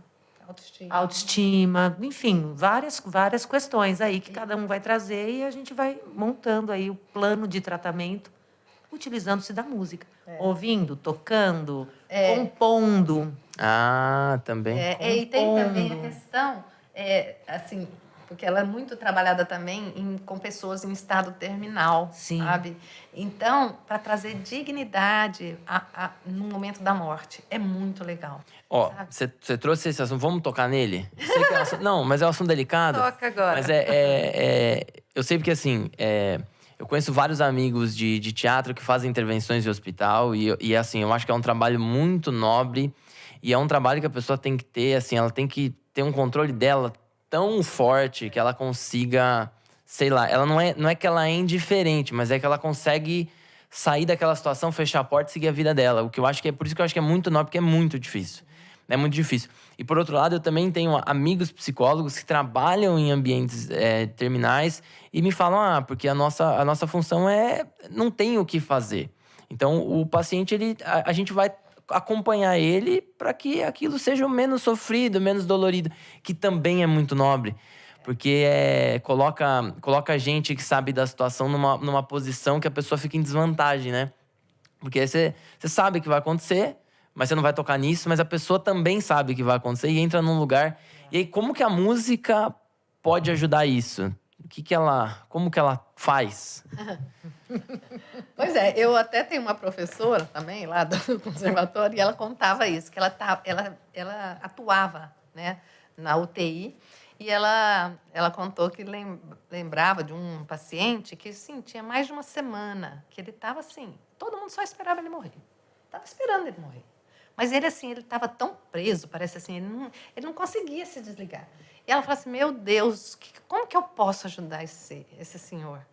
autoestima, enfim, várias questões aí que cada um vai trazer e a gente vai montando aí o plano de tratamento utilizando-se da música, ouvindo, tocando, compondo. Ah, também. E tem também a Compondo. questão, assim, porque ela é muito trabalhada também com pessoas em estado terminal, Sim. sabe? Então, para trazer dignidade no momento da morte, é muito legal. Ó, sabe? você trouxe esse assunto, vamos tocar nele? Eu sei que é um assunto, não, mas é um assunto delicado. Toca agora. Mas eu sei porque, assim, eu conheço vários amigos de teatro que fazem intervenções em hospital e, assim, eu acho que é um trabalho muito nobre e é um trabalho que a pessoa tem que ter, assim, ela tem que ter um controle dela tão forte que ela consiga, sei lá, ela não é que ela é indiferente, mas é que ela consegue sair daquela situação, fechar a porta e seguir a vida dela. O que eu acho que por isso que eu acho que é muito nobre, porque é muito difícil. É muito difícil. E por outro lado, eu também tenho amigos psicólogos que trabalham em ambientes terminais e me falam, porque a nossa função não tem o que fazer. Então, o paciente, a gente vai acompanhar ele para que aquilo seja menos sofrido, menos dolorido, que também é muito nobre. Porque coloca a gente que sabe da situação numa posição que a pessoa fica em desvantagem, né? Porque aí você sabe que vai acontecer, mas você não vai tocar nisso, mas a pessoa também sabe que vai acontecer e entra num lugar. E aí, como que a música pode ajudar isso? Como que ela faz? Pois é, eu até tenho uma professora também lá do conservatório e ela contava isso, que ela atuava, né, na UTI e ela contou que lembrava de um paciente que, sim, tinha mais de uma semana, que ele estava assim, todo mundo só esperava ele morrer. Estava esperando ele morrer. Mas ele, assim, ele estava tão preso, parece assim, ele não conseguia se desligar. E ela falou assim, meu Deus, como que eu posso ajudar esse senhor?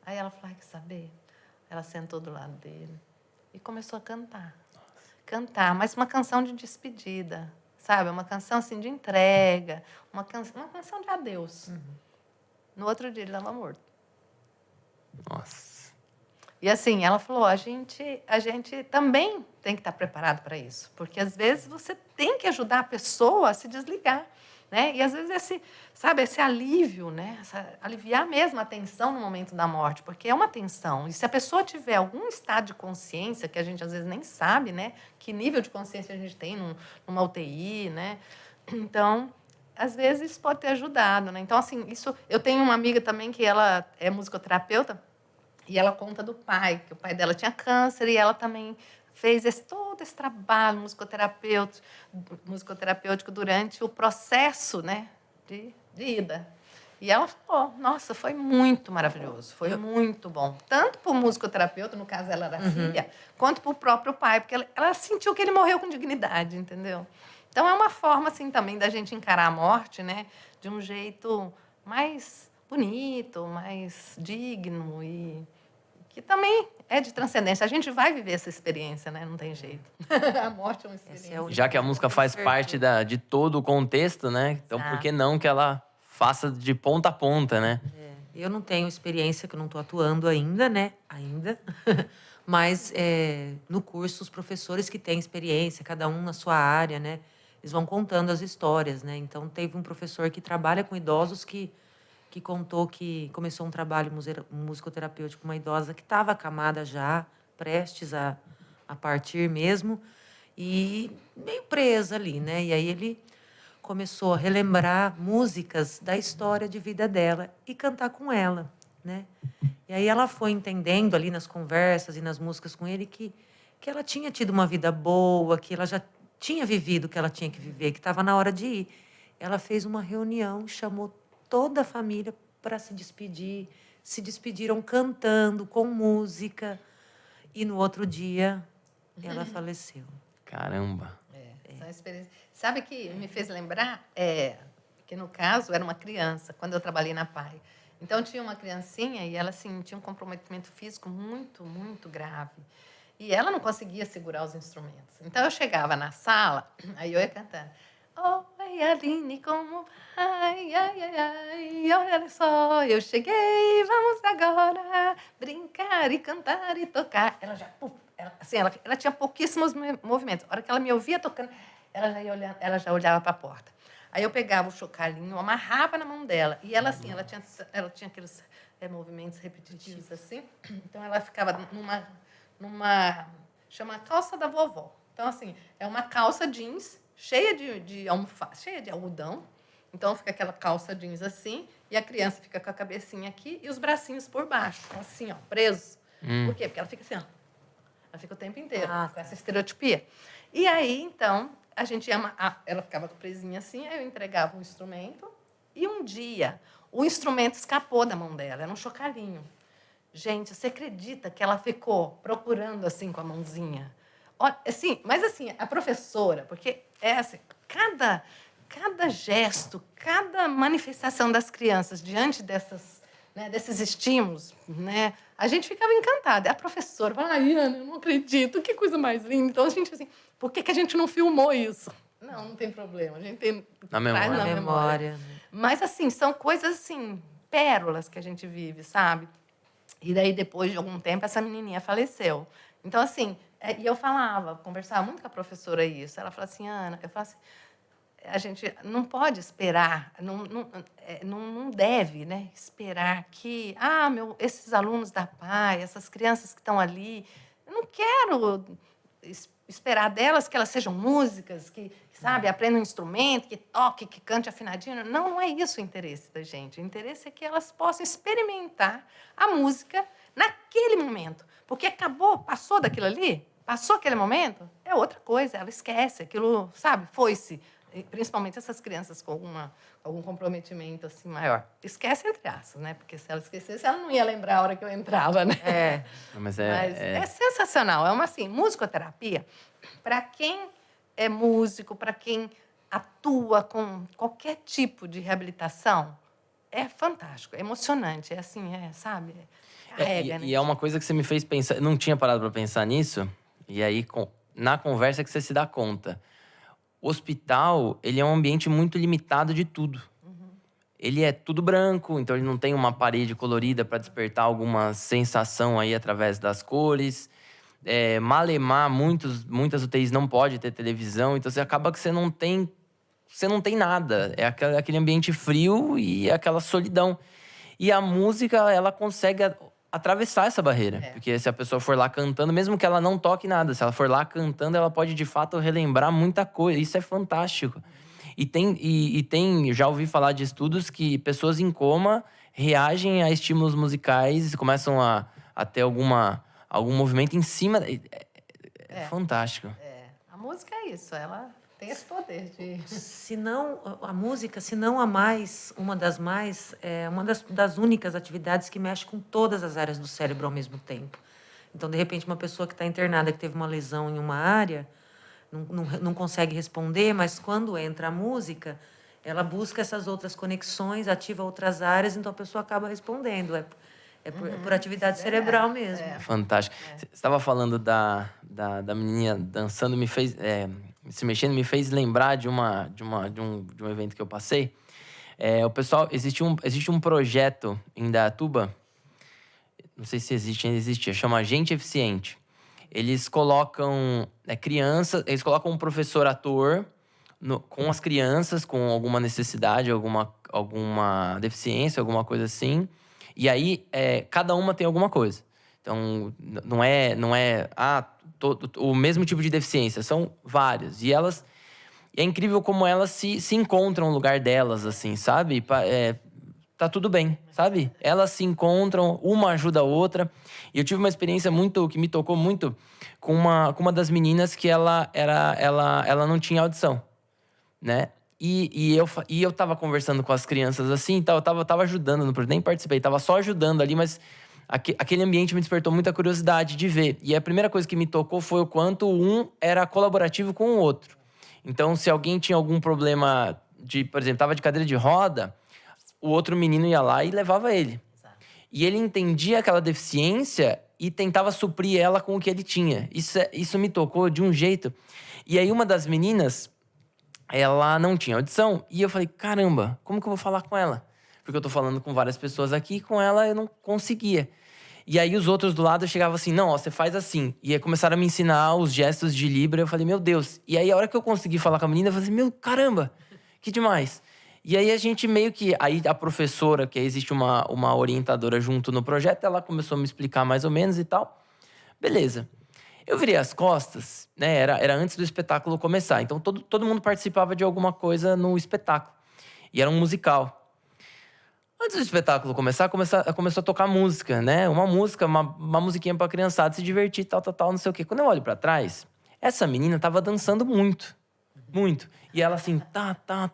Aí ela falou, quer saber? Ela sentou do lado dele e começou a cantar. Cantar, mas uma canção de despedida, sabe? Uma canção assim de entrega, uma canção de adeus. No outro dia ele estava morto. Nossa. E assim, ela falou, a gente também tem que estar preparado para isso, porque às vezes você tem que ajudar a pessoa a se desligar, né? E às vezes esse alívio, né? Aliviar mesmo a tensão no momento da morte, porque é uma tensão. E se a pessoa tiver algum estado de consciência, que a gente às vezes nem sabe, né? Que nível de consciência a gente tem numa UTI, né? Então, às vezes isso pode ter ajudado, né? Então, assim, eu tenho uma amiga também que ela é musicoterapeuta, e ela conta do pai, que o pai dela tinha câncer e ela também fez todo esse trabalho musicoterapêutico durante o processo, né, de ida. E ela falou, nossa, foi muito maravilhoso, foi muito bom. Tanto para o musicoterapeuta, no caso ela era filha, quanto para o próprio pai, porque ela sentiu que ele morreu com dignidade, entendeu? Então, é uma forma, assim, também da gente encarar a morte, né, de um jeito mais bonito, mais digno e que também é de transcendência. A gente vai viver essa experiência, né? Não tem jeito. A morte é uma experiência. Já que a música faz parte de todo o contexto, né? Então, por que não que ela faça de ponta a ponta, né? Eu não tenho experiência, que eu não estou atuando ainda, né? Mas no curso, os professores que têm experiência, cada um na sua área, né? Eles vão contando as histórias, né? Então, teve um professor que trabalha com idosos que que contou que começou um trabalho musicoterapêutico com uma idosa que estava acamada já, prestes a partir mesmo, e meio presa ali, né? E aí ele começou a relembrar músicas da história de vida dela e cantar com ela, né? E aí ela foi entendendo ali nas conversas e nas músicas com ele que ela tinha tido uma vida boa, que ela já tinha vivido o que ela tinha que viver, que estava na hora de ir. Ela fez uma reunião, chamou toda a família para se despedir. Se despediram cantando, com música. E no outro dia, ela faleceu. Caramba. Essa experiência. Sabe que me fez lembrar que, no caso, era uma criança, quando eu trabalhei na PAI. Então, tinha uma criancinha e ela, assim, tinha um comprometimento físico muito, muito grave. E ela não conseguia segurar os instrumentos. Então, eu chegava na sala, aí eu ia cantando. Oi, Aline, como vai? Ai, ai, ai, olha só, eu cheguei, vamos agora brincar e cantar e tocar. Ela já, ela tinha pouquíssimos movimentos. A hora que ela me ouvia tocando, ela já olhava para a porta. Aí eu pegava o chocalhinho, amarrava na mão dela. E ela, assim, ela tinha aqueles movimentos repetitivos, assim. Então, ela ficava numa chama calça da vovó. Então, assim, é uma calça jeans cheia de almofada, cheia de algodão. Então, fica aquela calça jeans assim, e a criança fica com a cabecinha aqui e os bracinhos por baixo, assim, ó, presos. Por quê? Porque ela fica assim, ó. Ela fica o tempo inteiro com essa estereotipia. E aí, então, a gente ela ficava presinha assim, aí eu entregava o instrumento, e um dia o instrumento escapou da mão dela, era um chocalhinho. Gente, você acredita que ela ficou procurando assim com a mãozinha? Assim, mas assim, a professora, porque assim, cada gesto, cada manifestação das crianças diante desses estímulos, né, a gente ficava encantada. A professora falava, Ana, eu não acredito, que coisa mais linda. Então, a gente assim, por que a gente não filmou isso? Não tem problema, a gente tem Na memória. Mas, assim, são coisas, assim, pérolas que a gente vive, sabe? E daí, depois de algum tempo, essa menininha faleceu. Então, assim, e eu conversava muito com a professora isso. Ela falava assim, Ana, eu falo assim, a gente não pode esperar, não deve, né, esperar que, esses alunos da PAI, essas crianças que estão ali, eu não quero esperar delas que elas sejam músicas, que sabe, aprendam um instrumento, que toque, que cante afinadinho. Não é isso o interesse da gente. O interesse é que elas possam experimentar a música naquele momento. Porque acabou, passou daquilo ali, passou aquele momento, é outra coisa, ela esquece, aquilo, sabe, foi-se. Principalmente essas crianças com algum comprometimento assim maior. Esquece entre aspas, né? Porque se ela esquecesse, ela não ia lembrar a hora que eu entrava, né? Mas é sensacional. É uma, assim, musicoterapia, para quem é músico, para quem atua com qualquer tipo de reabilitação, é fantástico, é emocionante, é assim, sabe? Carrega, né? E é uma coisa que você me fez pensar, eu não tinha parado para pensar nisso, e aí na conversa que você se dá conta. O hospital, ele é um ambiente muito limitado de tudo. Ele é tudo branco, então ele não tem uma parede colorida para despertar alguma sensação aí através das cores. Malemar, muitas UTIs não pode ter televisão, então você acaba que você não tem nada. É aquele ambiente frio e aquela solidão. E a música, ela consegue atravessar essa barreira. Porque se a pessoa for lá cantando, mesmo que ela não toque nada, se ela for lá cantando, ela pode de fato relembrar muita coisa. Isso é fantástico. E tem, já ouvi falar de estudos que pessoas em coma reagem a estímulos musicais e começam a ter algum movimento em cima. É fantástico. A música é isso, ela tem esse poder de... A música, se não a mais, uma das das únicas atividades que mexe com todas as áreas do cérebro ao mesmo tempo. Então, de repente, uma pessoa que está internada, que teve uma lesão em uma área, não consegue responder, mas quando entra a música, ela busca essas outras conexões, ativa outras áreas, então a pessoa acaba respondendo. É por atividade cerebral mesmo. Fantástico. Você estava falando da menininha dançando, me fez... se mexendo, me fez lembrar de um evento que eu passei. O pessoal... Existe um projeto em Indaiatuba, não sei se existe, ainda existia, chama Gente Eficiente. Eles colocam crianças, eles colocam um professor ator com as crianças com alguma necessidade, alguma deficiência, alguma coisa assim. E aí, cada uma tem alguma coisa. Então, não é o mesmo tipo de deficiência, são várias. E é incrível como elas se encontram no lugar delas, assim, sabe? Tá tudo bem, sabe? Elas se encontram, uma ajuda a outra. E eu tive uma experiência que me tocou muito com uma das meninas que ela não tinha audição, né? E eu tava conversando com as crianças assim, eu tava ajudando no projeto, nem participei, tava só ajudando ali, mas aquele ambiente me despertou muita curiosidade de ver. E a primeira coisa que me tocou foi o quanto um era colaborativo com o outro. Então, se alguém tinha algum problema por exemplo, tava de cadeira de roda, o outro menino ia lá e levava ele. Exato. E ele entendia aquela deficiência e tentava suprir ela com o que ele tinha. Isso me tocou de um jeito. E aí uma das meninas, ela não tinha audição. E eu falei, caramba, como que eu vou falar com ela? Porque eu tô falando com várias pessoas aqui e com ela eu não conseguia. E aí os outros do lado chegavam assim, não, ó, você faz assim. E aí começaram a me ensinar os gestos de Libra. Eu falei, meu Deus. E aí a hora que eu consegui falar com a menina, eu falei, meu, caramba, que demais. E aí a gente meio que... Aí a professora, que existe uma orientadora junto no projeto, ela começou a me explicar mais ou menos e tal. Beleza. Eu virei as costas, né? Era antes do espetáculo começar. Então todo mundo participava de alguma coisa no espetáculo. E era um musical. Antes do espetáculo começar, começou a tocar música, né? Uma música, uma musiquinha pra criançada se divertir, tal, não sei o quê. Quando eu olho pra trás, essa menina tava dançando muito. Muito. E ela assim,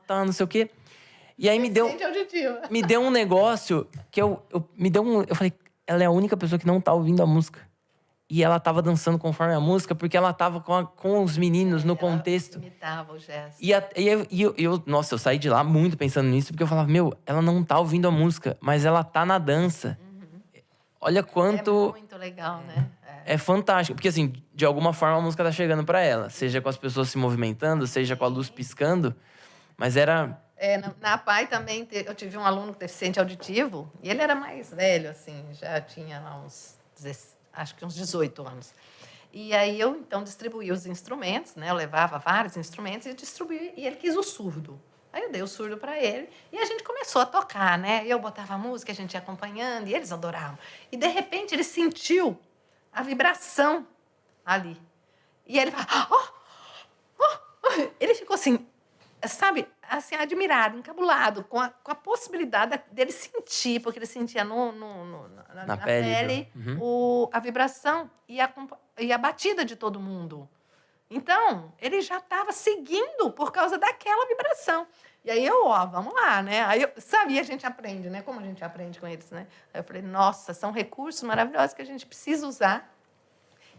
não sei o quê. E aí me deu um negócio que eu falei, ela é a única pessoa que não tá ouvindo a música. E ela tava dançando conforme a música, porque ela tava com os meninos no contexto. Ela imitava o gesto. Nossa, eu saí de lá muito pensando nisso, porque eu falava, meu, ela não tá ouvindo a música, mas ela tá na dança. Olha quanto... É muito legal, né? É fantástico. Porque, assim, de alguma forma a música tá chegando pra ela. Seja com as pessoas se movimentando, seja com a luz piscando. Mas era... Na PAI também, eu tive um aluno deficiente auditivo, e ele era mais velho, assim, já tinha lá acho que uns 18 anos. E aí eu, então, distribuí os instrumentos, né? Eu levava vários instrumentos e distribuí, e ele quis o surdo. Aí eu dei o surdo para ele, e a gente começou a tocar, né? Eu botava a música, a gente ia acompanhando, e eles adoravam. E, de repente, ele sentiu a vibração ali. E ele falou... Ele ficou assim... sabe, assim, admirado, encabulado com a possibilidade dele sentir, porque ele sentia na pele a vibração e a batida de todo mundo. Então, ele já estava seguindo por causa daquela vibração. E aí vamos lá, né? Aí a gente aprende, né? Como a gente aprende com eles, né? Aí eu falei, nossa, são recursos maravilhosos que a gente precisa usar.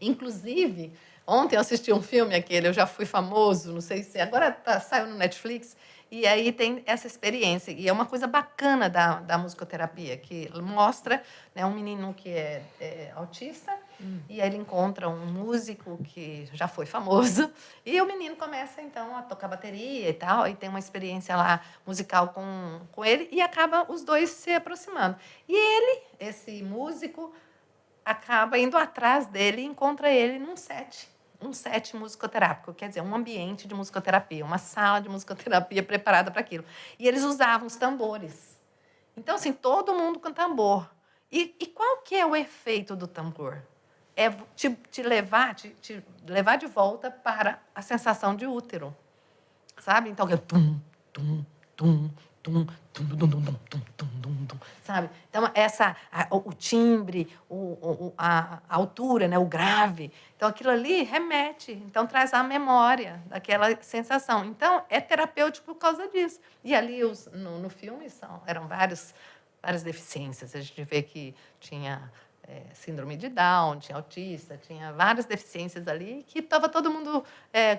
Inclusive, ontem eu assisti um filme, Eu Já Fui Famoso, não sei se... Agora saiu no Netflix, e aí tem essa experiência. E é uma coisa bacana da musicoterapia, que mostra, né, um menino que é autista, e aí ele encontra um músico que já foi famoso, e o menino começa, então, a tocar bateria e tal, e tem uma experiência lá musical com ele, e acaba os dois se aproximando. E ele, esse músico, acaba indo atrás dele e encontra ele num set musicoterápico, quer dizer, um ambiente de musicoterapia, uma sala de musicoterapia preparada para aquilo. E eles usavam os tambores. Então, assim, todo mundo com tambor. E qual que é o efeito do tambor? É te levar de volta para a sensação de útero. Sabe? Então, é tum, tum, tum, tum, tum, tum, tum, tum, tum, tum, tum, sabe? Então, o timbre, a altura, né? O grave. Então, aquilo ali remete. Então, traz a memória daquela sensação. Então, é terapêutico por causa disso. E ali, no filme, eram várias deficiências. A gente vê que tinha síndrome de Down, tinha autista, tinha várias deficiências ali que estava todo mundo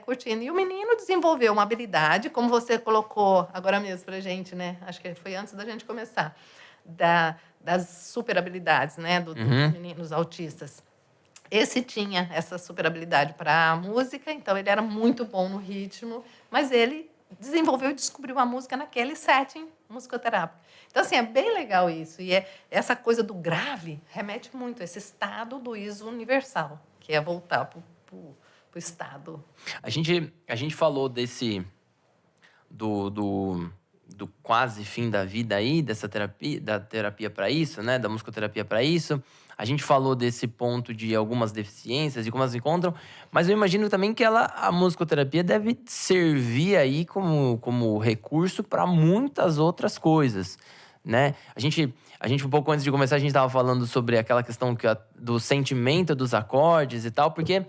curtindo. E o menino desenvolveu uma habilidade, como você colocou agora mesmo para a gente, né? Acho que foi antes da gente começar, das super habilidades, né? Dos meninos autistas. Esse tinha essa super habilidade para a música, então ele era muito bom no ritmo, mas ele desenvolveu e descobriu a música naquele setting musicoterápico. Então, assim, é bem legal isso. E essa coisa do grave remete muito a esse estado do ISO universal, que é voltar para o estado. A gente falou desse do quase fim da vida aí, dessa terapia, da terapia para isso, né? Da musicoterapia para isso. A gente falou desse ponto de algumas deficiências e como elas se encontram, mas eu imagino também que a musicoterapia deve servir aí como recurso para muitas outras coisas, né? A gente, um pouco antes de começar, a gente estava falando sobre aquela questão do sentimento dos acordes e tal, porque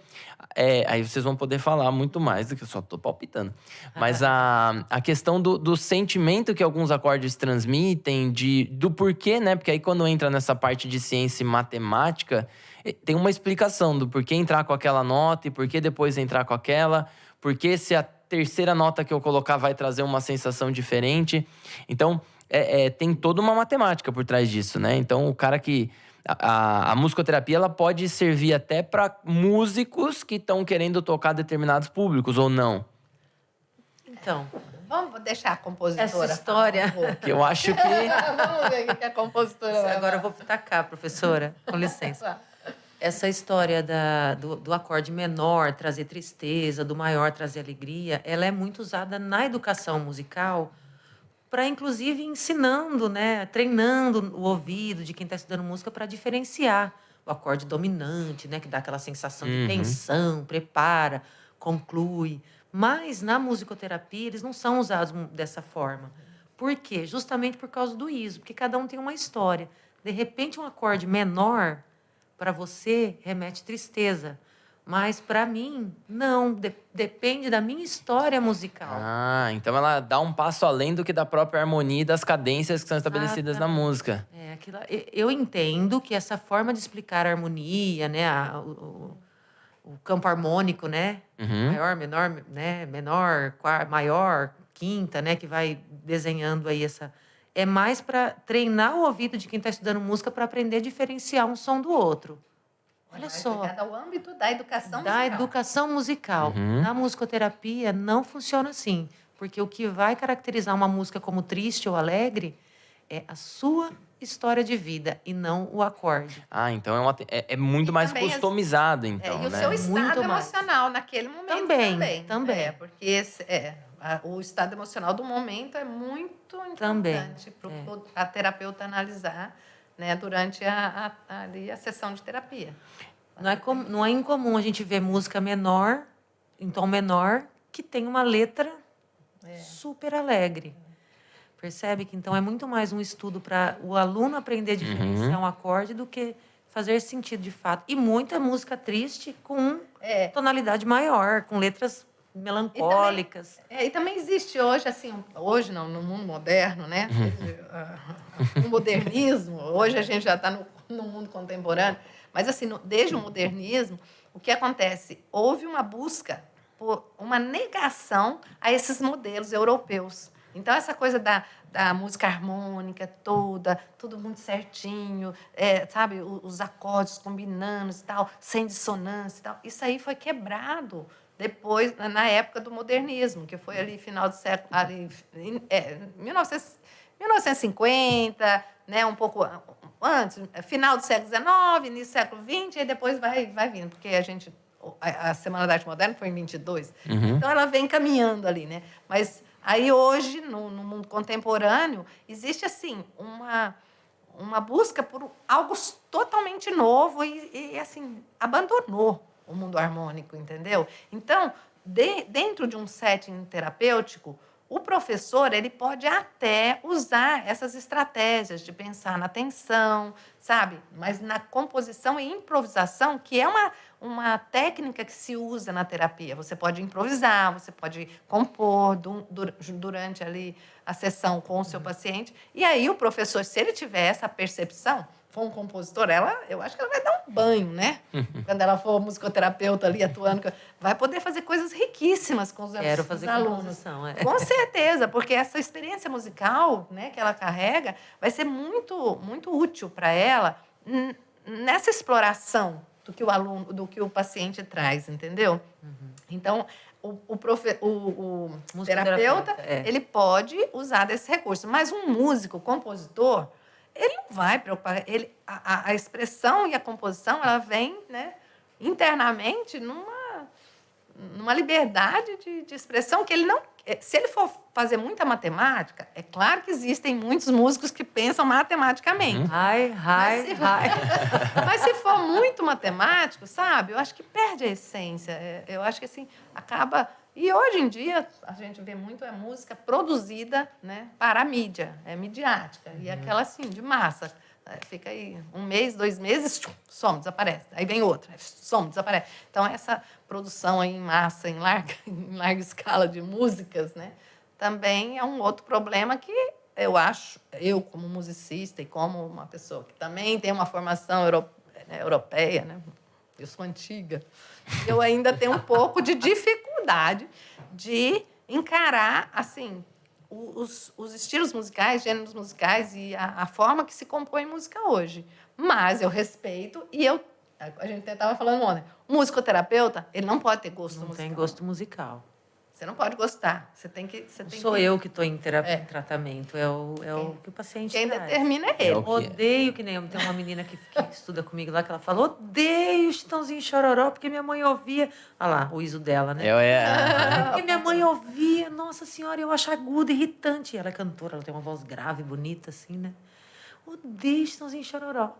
aí vocês vão poder falar muito mais do que eu só tô palpitando. Mas a questão do sentimento que alguns acordes transmitem, do porquê, né? Porque aí quando entra nessa parte de ciência e matemática, tem uma explicação do porquê entrar com aquela nota e porquê depois entrar com aquela, porque se a terceira nota que eu colocar vai trazer uma sensação diferente. Então, tem toda uma matemática por trás disso, né? Então, o cara que... A musicoterapia, ela pode servir até para músicos que estão querendo tocar determinados públicos, ou não? Então, Vamos deixar a compositora essa história... falar um pouco. Que eu acho que... Vamos ver o que a compositora vai Agora eu falar. vou tacar, professora, com licença. Essa história do acorde menor trazer tristeza, do maior trazer alegria, ela é muito usada na educação musical para, inclusive, ensinando, né, treinando o ouvido de quem está estudando música para diferenciar o acorde dominante, né, que dá aquela sensação de tensão, prepara, conclui. Mas na musicoterapia eles não são usados dessa forma. Por quê? Justamente por causa do ISO, porque cada um tem uma história. De repente, um acorde menor para você remete tristeza. Mas, para mim, não. Depende da minha história musical. Ah, então ela dá um passo além do que da própria harmonia e das cadências que são estabelecidas na música. Eu entendo que essa forma de explicar a harmonia, né, o campo harmônico, né, maior, menor, né, menor, maior, quinta, né, que vai desenhando aí essa... É mais para treinar o ouvido de quem está estudando música para aprender a diferenciar um som do outro. Olha só. Ligado ao âmbito da educação musical. Da educação musical. Na musicoterapia não funciona assim, porque o que vai caracterizar uma música como triste ou alegre é a sua história de vida e não o acorde. Ah, então é muito mais customizado, então, e o né? seu estado Muito mais. emocional naquele momento Também. Porque o estado emocional do momento é muito importante para a terapeuta analisar, né, durante ali a sessão de terapia. Não é incomum a gente ver música menor, em tom menor, que tem uma letra super alegre. Percebe que, então, é muito mais um estudo para o aluno aprender a diferenciar um acorde do que fazer sentido de fato. E muita música triste com tonalidade maior, com letras melancólicas. E também existe hoje, assim, hoje não, no mundo moderno, né? O modernismo, hoje a gente já está no mundo contemporâneo, mas assim, desde o modernismo, o que acontece? Houve uma busca por uma negação a esses modelos europeus. Então, essa coisa da música harmônica toda, tudo muito certinho, sabe, os acordes combinando e tal, sem dissonância e tal, isso aí foi quebrado depois, na época do modernismo, que foi ali final do século, 1950, né, um pouco antes, final do século XIX, início do século XX, e depois vai vindo, porque a Semana da Arte Moderna foi em 22. Então, ela vem caminhando ali, né? Mas aí, hoje, no mundo contemporâneo, existe, assim, uma busca por algo totalmente novo e assim, abandonou o mundo harmônico, entendeu? Então, dentro de um setting terapêutico, o professor ele pode até usar essas estratégias de pensar na tensão, sabe? Mas na composição e improvisação, que é uma técnica que se usa na terapia. Você pode improvisar, você pode compor durante ali a sessão com o seu paciente. E aí o professor, se ele tiver essa percepção, for um compositor, eu acho que ela vai dar um banho, né? Quando ela for musicoterapeuta ali atuando, vai poder fazer coisas riquíssimas com os alunos. Quero fazer composição, Com certeza, porque essa experiência musical, né, que ela carrega vai ser muito, muito útil para ela nessa exploração do que o paciente traz, entendeu? Então, o terapeuta, ele pode usar desse recurso, mas um músico, compositor, ele não vai preocupar. A expressão e a composição, ela vem, né, internamente numa liberdade de expressão que ele se ele for fazer muita matemática, é claro que existem muitos músicos que pensam matematicamente. Mas se for muito matemático, sabe? Eu acho que perde a essência. Eu acho que, assim, acaba... E hoje em dia, a gente vê muito a música produzida, né, para a mídia, é midiática. E aquela, assim, de massa. Fica aí 1 mês, 2 meses, some, desaparece. Aí vem outra, some, desaparece. Então, essa produção aí em massa, em larga escala de músicas, né, também é um outro problema que eu acho, eu como musicista e como uma pessoa que também tem uma formação europeia, né, eu sou antiga, eu ainda tenho um pouco de dificuldade de encarar, assim, os estilos musicais, gêneros musicais e a forma que se compõe música hoje. Mas eu respeito e a gente estava falando ontem, o musicoterapeuta, ele não pode ter gosto musical. Não tem gosto musical. Você não pode gostar. Você tem que... Eu que estou em tratamento. É o que o paciente Quem traz. determina é ele. Odeio que nem... Tem uma menina que estuda comigo lá, que ela falou, odeio Chitãozinho e Chororó, porque minha mãe ouvia... Olha lá, o ISO dela, né? Porque minha mãe ouvia, nossa senhora, eu acho agudo, irritante. Ela é cantora, ela tem uma voz grave, bonita, assim, né? Odeio Chitãozinho e Chororó. O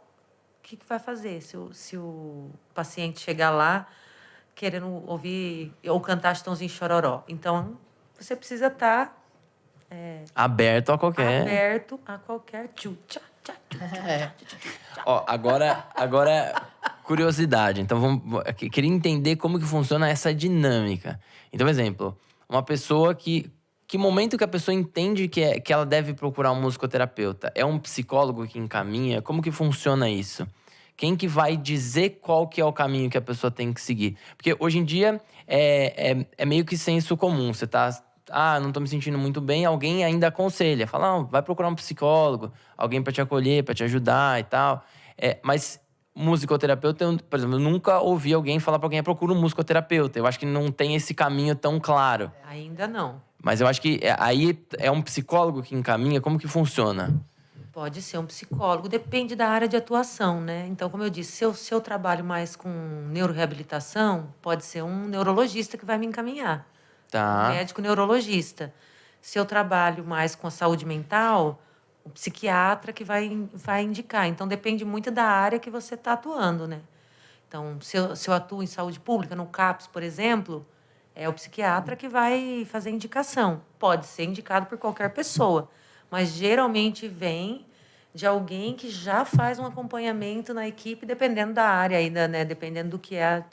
que vai fazer se o paciente chegar lá querendo ouvir ou cantar Chitãozinho e Chororó? Então, você precisa estar... Aberto a qualquer... Aberto a qualquer... Ó, agora, curiosidade. Então, queria entender como que funciona essa dinâmica. Então, por exemplo, uma pessoa que momento que a pessoa entende que ela deve procurar um musicoterapeuta? É um psicólogo que encaminha? Como que funciona isso? Quem que vai dizer qual que é o caminho que a pessoa tem que seguir? Porque hoje em dia é meio que senso comum. Você tá... não tô me sentindo muito bem, alguém ainda aconselha. Fala, vai procurar um psicólogo, alguém para te acolher, para te ajudar e tal. Mas musicoterapeuta, por exemplo, eu nunca ouvi alguém falar para alguém, procura um musicoterapeuta. Eu acho que não tem esse caminho tão claro. Ainda não. Mas eu acho que aí é um psicólogo que encaminha. Como que funciona? Pode ser um psicólogo, depende da área de atuação, né? Então, como eu disse, se eu trabalho mais com neuroreabilitação, pode ser um neurologista que vai me encaminhar. Tá. Um médico neurologista. Se eu trabalho mais com a saúde mental, o psiquiatra que vai indicar. Então, depende muito da área que você está atuando, né? Então, se eu atuo em saúde pública, no CAPS, por exemplo, é o psiquiatra que vai fazer indicação. Pode ser indicado por qualquer pessoa, mas geralmente vem de alguém que já faz um acompanhamento na equipe, dependendo da área ainda, né? Dependendo do que é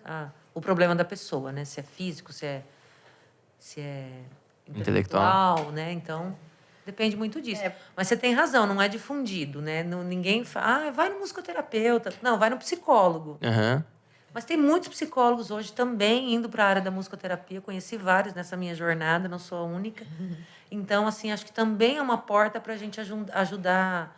o problema da pessoa, né? Se é físico, se é intelectual, né? Então, depende muito disso. Mas você tem razão, não é difundido, né? Ninguém fala, vai no musicoterapeuta. Não, vai no psicólogo. Uhum. Mas tem muitos psicólogos hoje também indo para a área da musicoterapia. Conheci vários nessa minha jornada, não sou a única. Então, assim, acho que também é uma porta para a gente ajudar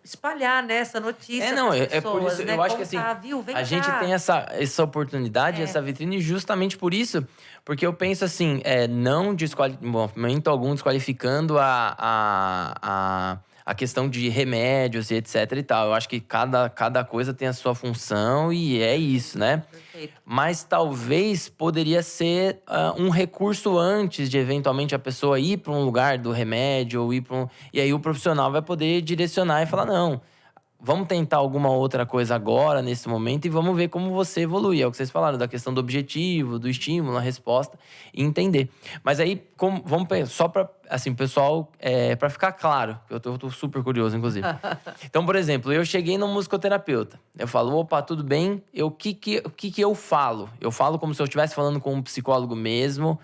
espalhar, né, essa notícia para as pessoas. É por isso, né? eu acho que assim, a gente tem essa oportunidade, essa vitrine justamente por isso, porque eu penso assim, não momento algum desqualificando a questão de remédios e etc e tal. Eu acho que cada coisa tem a sua função e é isso, né? Perfeito. Mas talvez poderia ser um recurso antes de eventualmente a pessoa ir para um lugar do remédio ou ir para e aí o profissional vai poder direcionar e falar, não, vamos tentar alguma outra coisa agora, nesse momento, e vamos ver como você evolui. É o que vocês falaram, da questão do objetivo, do estímulo, a resposta, e entender. Mas aí, vamos pensar, só para, assim, pessoal, para ficar claro, eu tô super curioso, inclusive. Então, por exemplo, eu cheguei no musicoterapeuta. Eu falo, opa, tudo bem? O que eu falo? Eu falo como se eu estivesse falando com um psicólogo mesmo,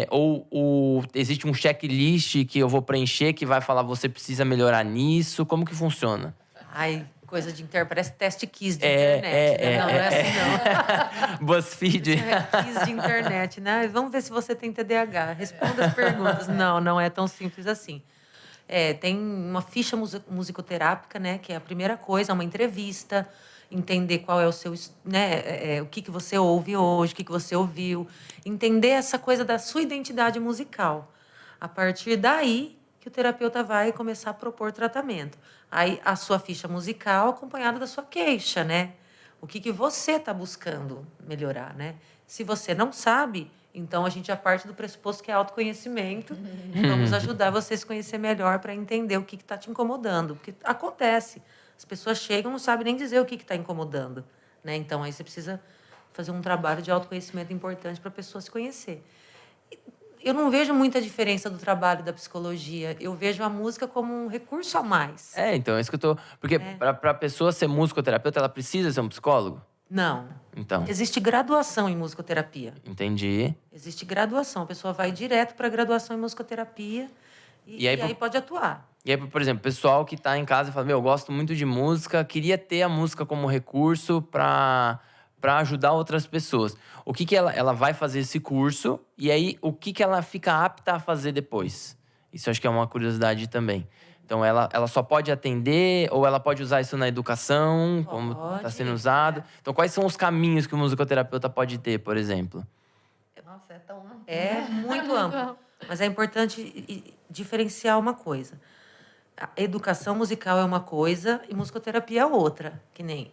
ou existe um checklist que eu vou preencher que vai falar, você precisa melhorar nisso? Como que funciona? Ai, coisa de parece teste quiz de internet. Né? Não é assim, não. BuzzFeed. Quiz de internet, né? Vamos ver se você tem TDAH. Responda as perguntas. Não é tão simples assim. Tem uma ficha musicoterápica, né? Que é a primeira coisa, uma entrevista, entender qual é o seu... Né, o que você ouve hoje, o que você ouviu. Entender essa coisa da sua identidade musical. A partir daí, que o terapeuta vai começar a propor tratamento. Aí, a sua ficha musical acompanhada da sua queixa, né? O que você está buscando melhorar, né? Se você não sabe, Então, a gente já parte do pressuposto que é autoconhecimento. Vamos ajudar você a se conhecer melhor para entender o que está te incomodando. Porque acontece. As pessoas chegam e não sabem nem dizer o que está incomodando, né? Então, aí você precisa fazer um trabalho de autoconhecimento importante para a pessoa se conhecer. Eu não vejo muita diferença do trabalho da psicologia. Eu vejo a música como um recurso a mais. Então, é isso que eu tô... Porque pra pessoa ser musicoterapeuta, ela precisa ser um psicólogo? Não. Então, Existe graduação em musicoterapia. entendi. Existe graduação. A pessoa vai direto para a graduação em musicoterapia e aí pode atuar. E aí, por exemplo, o pessoal que tá em casa e fala, eu gosto muito de música, queria ter a música como recurso pra ajudar outras pessoas. O que ela vai fazer esse curso e aí o que ela fica apta a fazer depois? Isso eu acho que é uma curiosidade também. Então, ela só pode atender ou ela pode usar isso na educação, como está sendo usado? Então, quais são os caminhos que o musicoterapeuta pode ter, por exemplo? Nossa, é tão amplo. É muito amplo. Mas é importante diferenciar uma coisa. A educação musical é uma coisa e musicoterapia é outra. Que nem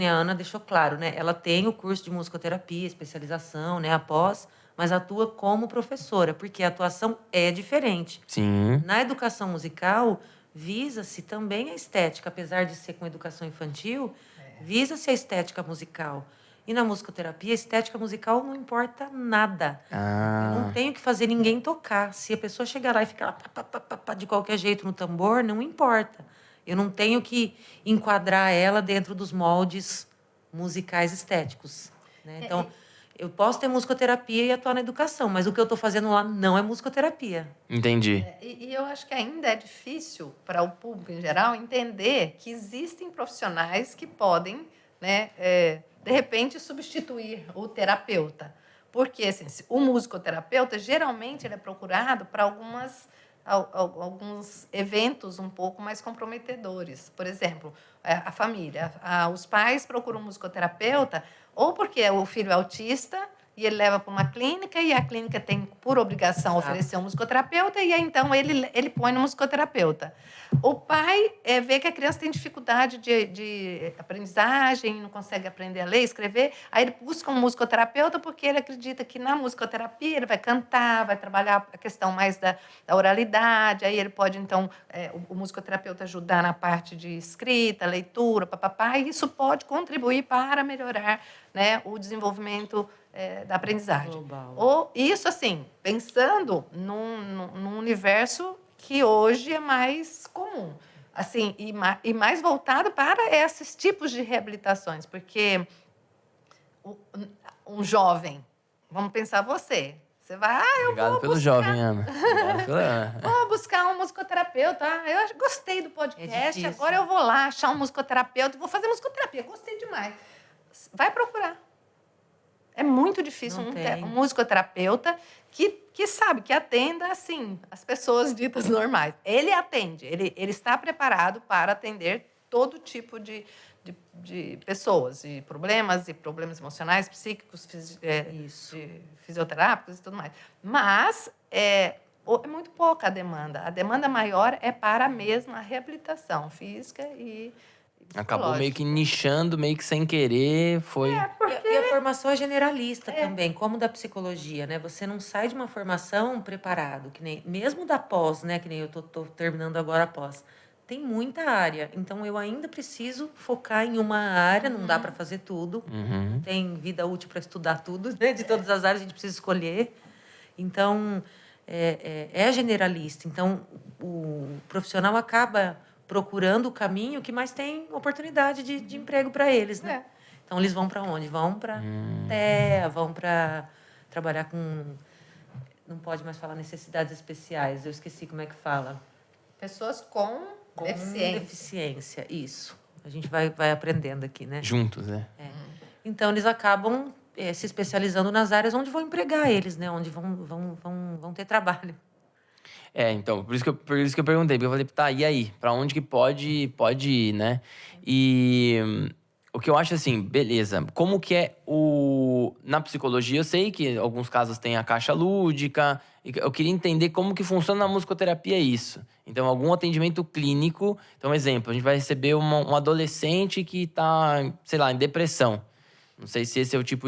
a Ana deixou claro, né? Ela tem o curso de musicoterapia, especialização, né? Após, mas atua como professora, porque a atuação é diferente. Sim. Na educação musical, visa-se também a estética, apesar de ser com educação infantil, visa-se a estética musical. E na musicoterapia, a estética musical não importa nada. Eu não tenho que fazer ninguém tocar. Se a pessoa chegar lá e ficar pá, pá, pá, pá, de qualquer jeito no tambor, não importa. Eu não tenho que enquadrar ela dentro dos moldes musicais estéticos, né? Então, eu posso ter musicoterapia e atuar na educação, mas o que eu estou fazendo lá não é musicoterapia. Entendi. E eu acho que ainda é difícil para o público em geral entender que existem profissionais que podem, né, de repente, substituir o terapeuta. Porque assim, o musicoterapeuta, geralmente, ele é procurado para alguns eventos um pouco mais comprometedores. Por exemplo, a família. Os pais procuram um musicoterapeuta ou porque o filho é autista e ele leva para uma clínica e a clínica tem, por obrigação, oferecer um musicoterapeuta e aí, então, ele põe no musicoterapeuta. O pai vê que a criança tem dificuldade de aprendizagem, não consegue aprender a ler, escrever, aí ele busca um musicoterapeuta porque ele acredita que na musicoterapia ele vai cantar, vai trabalhar a questão mais da oralidade, aí ele pode, então, o musicoterapeuta ajudar na parte de escrita, leitura, papapá, e isso pode contribuir para melhorar, né, o desenvolvimento da aprendizagem. Global. Isso, assim, pensando num universo que hoje é mais comum, assim, e mais voltado para esses tipos de reabilitações, porque um jovem, vamos pensar você vai, Obrigado pelo jovem, Ana. Obrigado pela Ana. vou buscar um musicoterapeuta, eu gostei do podcast, agora eu vou lá achar um musicoterapeuta, vou fazer musicoterapia, gostei demais. Vai procurar. É muito difícil um musicoterapeuta que sabe, que atenda, assim, as pessoas ditas normais. Ele atende, ele está preparado para atender todo tipo de pessoas, de problemas emocionais, psíquicos, fisioterápicos e tudo mais. Mas é muito pouca a demanda. A demanda maior é para mesmo a reabilitação física e acabou meio que nichando, meio que sem querer, foi... E a formação é generalista também, como da psicologia, né? Você não sai de uma formação preparado, que nem mesmo da pós, né? Que nem eu tô terminando agora a pós. Tem muita área, então eu ainda preciso focar em uma área, não dá para fazer tudo. Não tem vida útil para estudar tudo, né? De todas as áreas a gente precisa escolher. Então, é generalista. Então, o profissional acaba procurando o caminho que mais tem oportunidade de emprego para eles, né? Então, eles vão para onde? Vão para TEA, vão para trabalhar com... Não pode mais falar necessidades especiais, eu esqueci como é que fala. Pessoas com deficiência, isso. A gente vai aprendendo aqui, né? Juntos, né? Então, eles acabam se especializando nas áreas onde vão empregar eles, né? Onde vão ter trabalho. Então, por isso que eu perguntei, porque eu falei, tá, e aí? Pra onde que pode ir, né? E o que eu acho assim, beleza, como que é na psicologia, eu sei que em alguns casos tem a caixa lúdica, eu queria entender como que funciona na musicoterapia isso. Então, algum atendimento clínico, então, exemplo, a gente vai receber um adolescente que tá, sei lá, em depressão. Não sei se esse é o tipo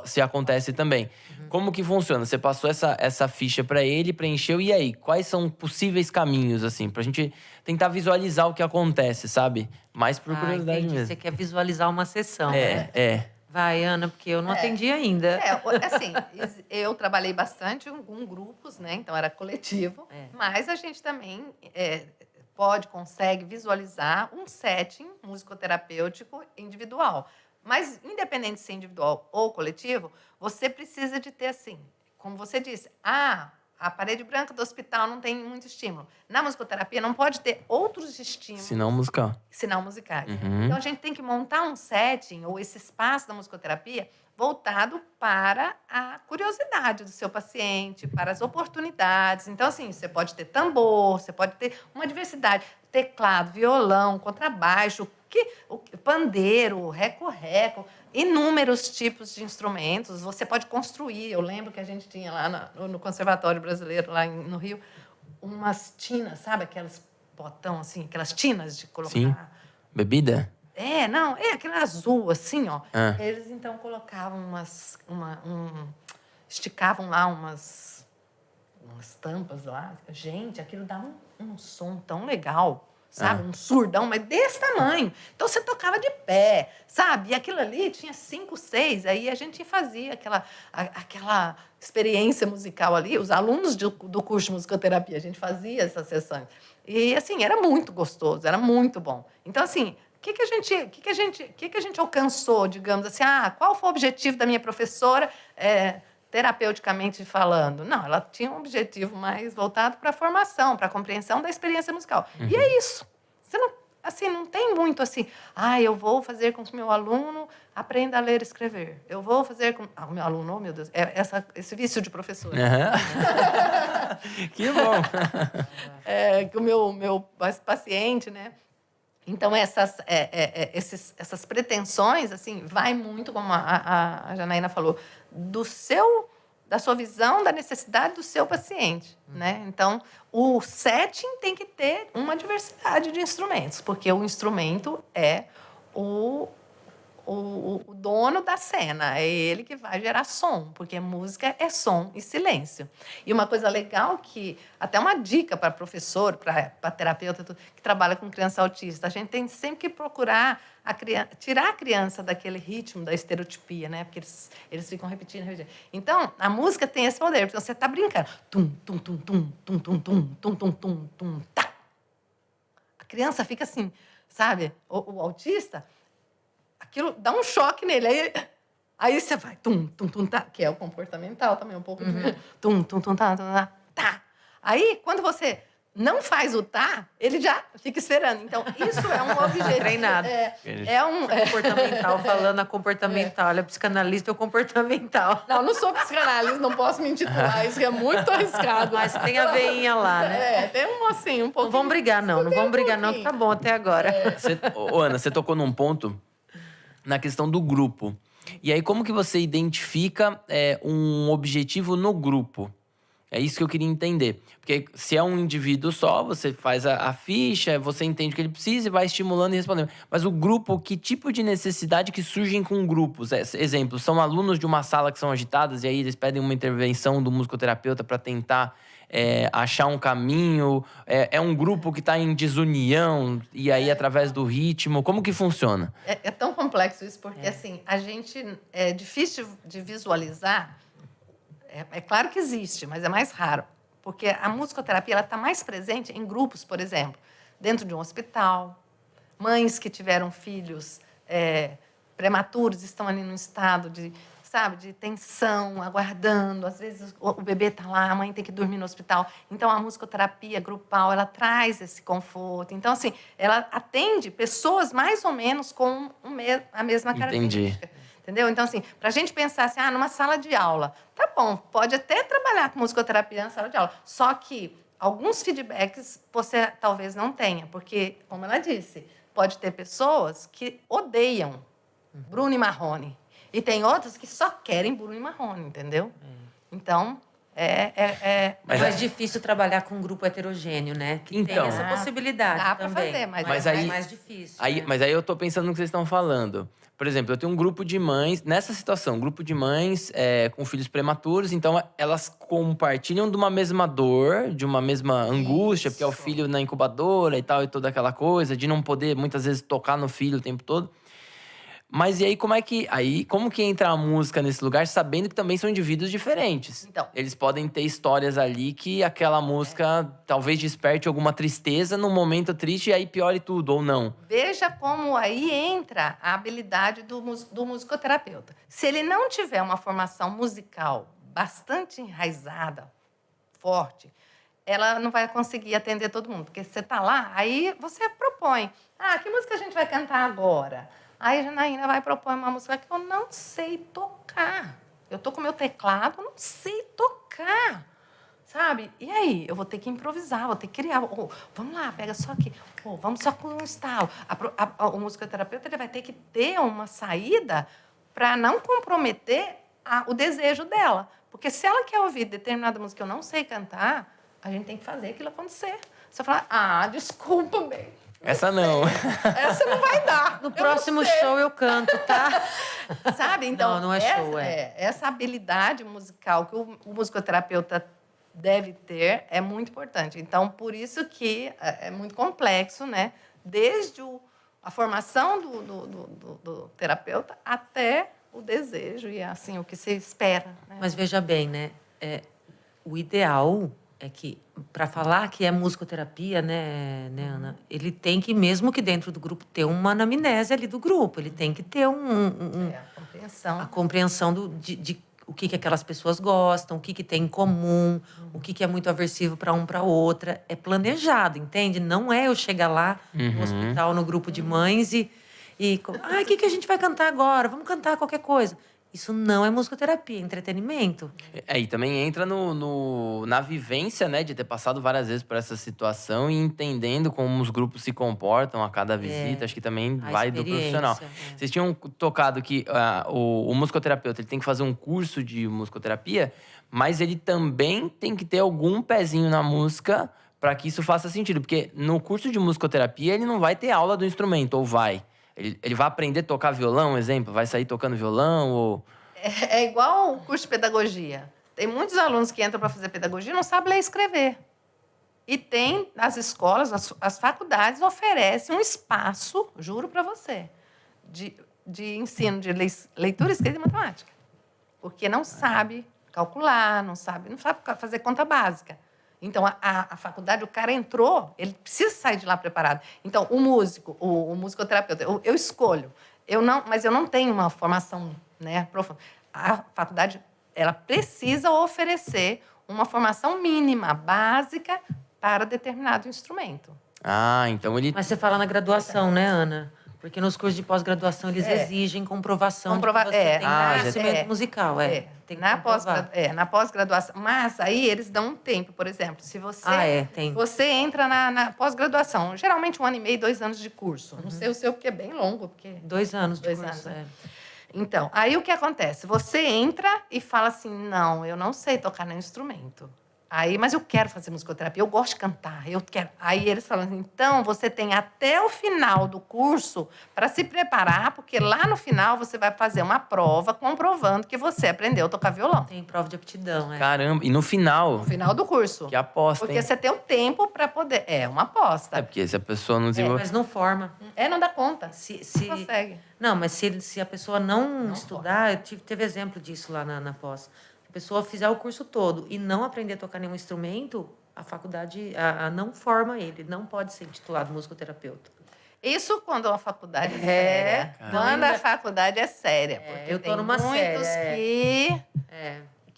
se acontece também. Como que funciona? Você passou essa ficha pra ele, preencheu, e aí? Quais são possíveis caminhos, assim, pra gente tentar visualizar o que acontece, sabe? Mais por curiosidade entendi. mesmo. Você quer visualizar uma sessão, né? É. Vai, Ana, porque eu não atendi ainda. Assim, eu trabalhei bastante com grupos, né? Então era coletivo, mas a gente também consegue visualizar um setting musicoterapêutico individual. Mas, independente de ser individual ou coletivo, você precisa de ter, assim, como você disse, a parede branca do hospital não tem muito estímulo. Na musicoterapia não pode ter outros estímulos. Sinal musical. Sinal musicais. Então, a gente tem que montar um setting, ou esse espaço da musicoterapia, voltado para a curiosidade do seu paciente, para as oportunidades. Então, assim, você pode ter tambor, você pode ter uma diversidade. Teclado, violão, contrabaixo, pandeiro, reco-reco, inúmeros tipos de instrumentos. Você pode construir. Eu lembro que a gente tinha lá no Conservatório Brasileiro, lá no Rio, umas tinas, sabe? Aquelas potão, assim, aquelas tinas de colocar... Sim. Bebida? Aquele azul, assim, ó. Ah. Eles, então, colocavam esticavam lá umas tampas lá. Gente, aquilo dava um som tão legal, sabe? Um surdão, mas desse tamanho. Então, você tocava de pé, sabe? E aquilo ali tinha 5, 6. Aí a gente fazia aquela experiência musical ali. Os alunos do curso de musicoterapia, a gente fazia essas sessões. E, assim, era muito gostoso, era muito bom. Então, assim... O que a gente alcançou, digamos assim? Qual foi o objetivo da minha professora, terapeuticamente falando? Não, ela tinha um objetivo mais voltado para a formação, para a compreensão da experiência musical. E é isso. Você não tem muito assim, eu vou fazer com que o meu aluno aprenda a ler e escrever. Eu vou fazer com... o meu aluno, oh, meu Deus, esse vício de professor. Que bom. Que o meu paciente, né? Então, essas pretensões, assim, vai muito, como a Janaína falou, da sua visão, da necessidade do seu paciente, né? Então, o setting tem que ter uma diversidade de instrumentos, porque o instrumento é o dono da cena, é ele que vai gerar som, porque música é som e silêncio. E uma coisa legal até uma dica para professor, para terapeuta, que trabalha com criança autista, a gente tem sempre que procurar tirar a criança daquele ritmo da estereotipia, né? Porque eles ficam repetindo. Então, a música tem esse poder, porque você está brincando. Tum, tum, tum, tum, tum, tum, tum, tum, tum, tum, tum, tá. A criança fica assim, sabe? O autista... Aquilo dá um choque nele. Aí você vai, tum, tum, tum, tá, que é o comportamental também, um pouco de... Tum, tum, tum, tá, tá. Aí, quando você não faz o tá, ele já fica esperando. Então, isso é um objetivo. Treinado. Comportamental, falando a comportamental. Olha, psicanalista é o comportamental. Não sou psicanalista, não posso me intitular. Isso é muito arriscado. Mas tem a veinha lá, né? Tem assim, um pouquinho... Não vamos brigar, não. Não vamos brigar, não, que tá bom até agora. Ana, você tocou num ponto na questão do grupo. E aí, como que você identifica um objetivo no grupo? É isso que eu queria entender. Porque se é um indivíduo só, você faz a ficha, você entende o que ele precisa e vai estimulando e respondendo. Mas o grupo, que tipo de necessidade que surgem com grupos? Exemplo, são alunos de uma sala que são agitadas e aí eles pedem uma intervenção do musicoterapeuta para tentar achar um caminho. É um grupo que está em desunião e aí através do ritmo. Como que funciona? É tão complexo isso, porque assim, a gente... É difícil de visualizar. É claro que existe, mas é mais raro. Porque a musicoterapia está mais presente em grupos, por exemplo, dentro de um hospital. Mães que tiveram filhos prematuros estão ali num estado de tensão, aguardando. Às vezes o bebê está lá, a mãe tem que dormir no hospital. Então, a musicoterapia grupal, ela traz esse conforto. Então, assim, ela atende pessoas mais ou menos com a mesma característica. Entendi. Entendeu? Então, assim, para a gente pensar assim, numa sala de aula, tá bom, pode até trabalhar com musicoterapia na sala de aula, só que alguns feedbacks você talvez não tenha, porque, como ela disse, pode ter pessoas que odeiam Bruno e Marrone, e tem outras que só querem Bruno e Marrone, entendeu? Então, É Mas mais difícil trabalhar com um grupo heterogêneo, né? Que Então. tem essa possibilidade Dá pra também. fazer, mas é aí- mais difícil. Aí, né? mas aí eu tô pensando no que vocês estão falando. Por exemplo, eu tenho um grupo de mães, nessa situação, um grupo de mães com filhos prematuros, então elas compartilham de uma mesma dor, de uma mesma angústia, porque é o Isso. filho na incubadora e tal, e toda aquela coisa, de não poder, muitas vezes, tocar no filho o tempo todo. Mas e aí, como que entra a música nesse lugar, sabendo que também são indivíduos diferentes? Então. Eles podem ter histórias ali que aquela música talvez desperte alguma tristeza num momento triste e aí piore tudo, ou não. Veja como aí entra a habilidade do musicoterapeuta. Se ele não tiver uma formação musical bastante enraizada, forte, ela não vai conseguir atender todo mundo. Porque você está lá, aí você propõe. Que música a gente vai cantar agora? Aí a Janaína vai propor uma música que eu não sei tocar. Eu estou com o meu teclado, eu não sei tocar. Sabe? E aí? Eu vou ter que improvisar, vou ter que criar. Vamos lá, pega só aqui. Vamos só com um estalo. O musicoterapeuta ele vai ter que ter uma saída para não comprometer o desejo dela. Porque se ela quer ouvir determinada música que eu não sei cantar, a gente tem que fazer aquilo acontecer. Você fala, desculpa, bem. Essa não. Essa não vai dar. No próximo show eu canto, tá? Sabe? Então, Não é show, essa habilidade musical que o musicoterapeuta deve ter é muito importante. Então, por isso que é muito complexo, né? Desde a formação do terapeuta até o desejo e assim o que se espera. Né? Mas veja bem, né? O ideal é que, para falar que é musicoterapia, né, Ana? Ele tem que, mesmo que dentro do grupo, ter uma anamnese ali do grupo. Ele tem que ter A compreensão. a compreensão de o que aquelas pessoas gostam, o que tem em comum, o que é muito aversivo para um para outra. É planejado, entende? Não é eu chegar lá no hospital, no grupo de mães o que a gente vai cantar agora? Vamos cantar qualquer coisa. Isso não é musicoterapia, é entretenimento. E também entra na vivência, né, de ter passado várias vezes por essa situação e entendendo como os grupos se comportam a cada visita. Acho que também A vai do profissional. experiência, Vocês tinham tocado que o musicoterapeuta ele tem que fazer um curso de musicoterapia, mas ele também tem que ter algum pezinho na música para que isso faça sentido. Porque no curso de musicoterapia ele não vai ter aula do instrumento, ou vai? Ele vai aprender a tocar violão, exemplo? Vai sair tocando violão ou... É igual o curso de pedagogia. Tem muitos alunos que entram para fazer pedagogia e não sabem ler e escrever. E tem as escolas, as faculdades oferecem um espaço, juro para você, de ensino de leitura, escrita e matemática. Porque não sabe calcular, não sabe fazer conta básica. Então, a faculdade, o cara entrou, ele precisa sair de lá preparado. Então, o músico, o musicoterapeuta, eu escolho. Mas eu não tenho uma formação, né, profunda. A faculdade, ela precisa oferecer uma formação mínima, básica, para determinado instrumento. Então ele... Mas você fala na graduação, né, Ana? Porque nos cursos de pós-graduação eles exigem comprovação de que você tem conhecimento musical. Tem que comprovar. Na pós-graduação. Mas aí eles dão um tempo, por exemplo. Se você, tem. você entra na pós-graduação, geralmente 1 ano e meio, 2 anos de curso. Não sei o seu, porque é bem longo. Porque... 2 anos de 2 curso, anos. Então, aí o que acontece? Você entra e fala assim, não, eu não sei tocar nenhum instrumento. Mas eu quero fazer musicoterapia, eu gosto de cantar, eu quero. Aí eles falam assim, então você tem até o final do curso para se preparar, porque lá no final você vai fazer uma prova comprovando que você aprendeu a tocar violão. Tem prova de aptidão, Caramba, e no final... No final do curso. Que aposta, porque hein? você tem o tempo para poder... É uma aposta. Porque se a pessoa não desenvolver... Mas não forma. Não dá conta. Não consegue. Não, mas se a pessoa não estudar... Teve exemplo disso lá na pós. A pessoa fizer o curso todo e não aprender a tocar nenhum instrumento, a faculdade não forma ele, não pode ser titulado musicoterapeuta. Isso quando a faculdade é séria. Quando a faculdade é séria. Porque eu tô numa muitos séria.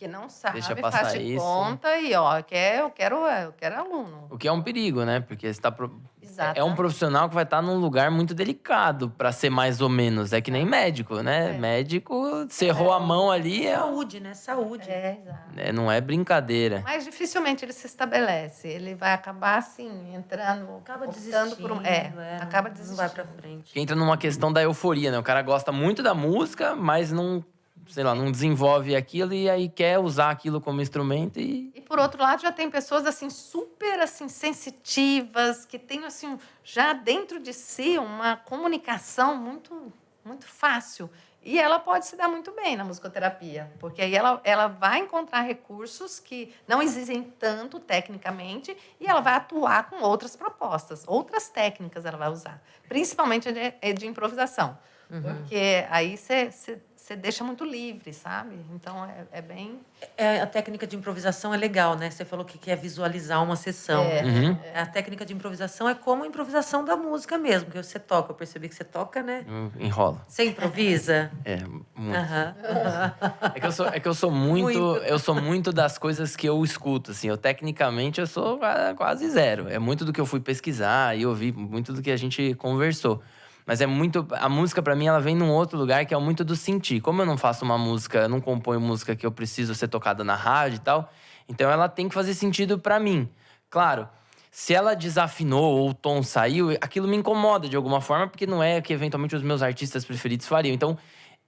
que não sabem, Deixa passar faz de isso. conta e, eu quero aluno. O que é um perigo, né? Porque você tá... Exato. É um profissional que vai estar num lugar muito delicado para ser mais ou menos. É que nem médico, né? Médico, cerrou a mão ali... Saúde, né? Saúde. Exato. Não é brincadeira. Mas dificilmente ele se estabelece. Ele vai acabar, assim, entrando... Acaba optando desistindo. Acaba Não desistindo. vai pra frente. Que entra numa questão da euforia, né? O cara gosta muito da música, mas não sei lá, não desenvolve aquilo e aí quer usar aquilo como instrumento E por outro lado, já tem pessoas assim super assim sensitivas, que têm assim já dentro de si uma comunicação muito fácil. E ela pode se dar muito bem na musicoterapia, porque aí ela vai encontrar recursos que não exigem tanto tecnicamente e ela vai atuar com outras propostas, outras técnicas ela vai usar, principalmente de improvisação. Porque aí você deixa muito livre, sabe? Então, é bem... A técnica de improvisação é legal, né? Você falou que quer visualizar uma sessão. A técnica de improvisação é como a improvisação da música mesmo, que você toca. Eu percebi que você toca, né? Enrola. Você improvisa? Muito. Aham. É que eu sou muito, Muito. eu sou muito das coisas que eu escuto, assim. Eu tecnicamente eu sou quase zero. É muito do que eu fui pesquisar e ouvir, muito do que a gente conversou. Mas é muito, a música pra mim ela vem num outro lugar que é muito do sentir. Como eu não faço uma música, não componho música que eu preciso ser tocada na rádio e tal, então ela tem que fazer sentido pra mim. Claro, se ela desafinou ou o tom saiu, aquilo me incomoda de alguma forma, porque não é que eventualmente os meus artistas preferidos fariam. Então,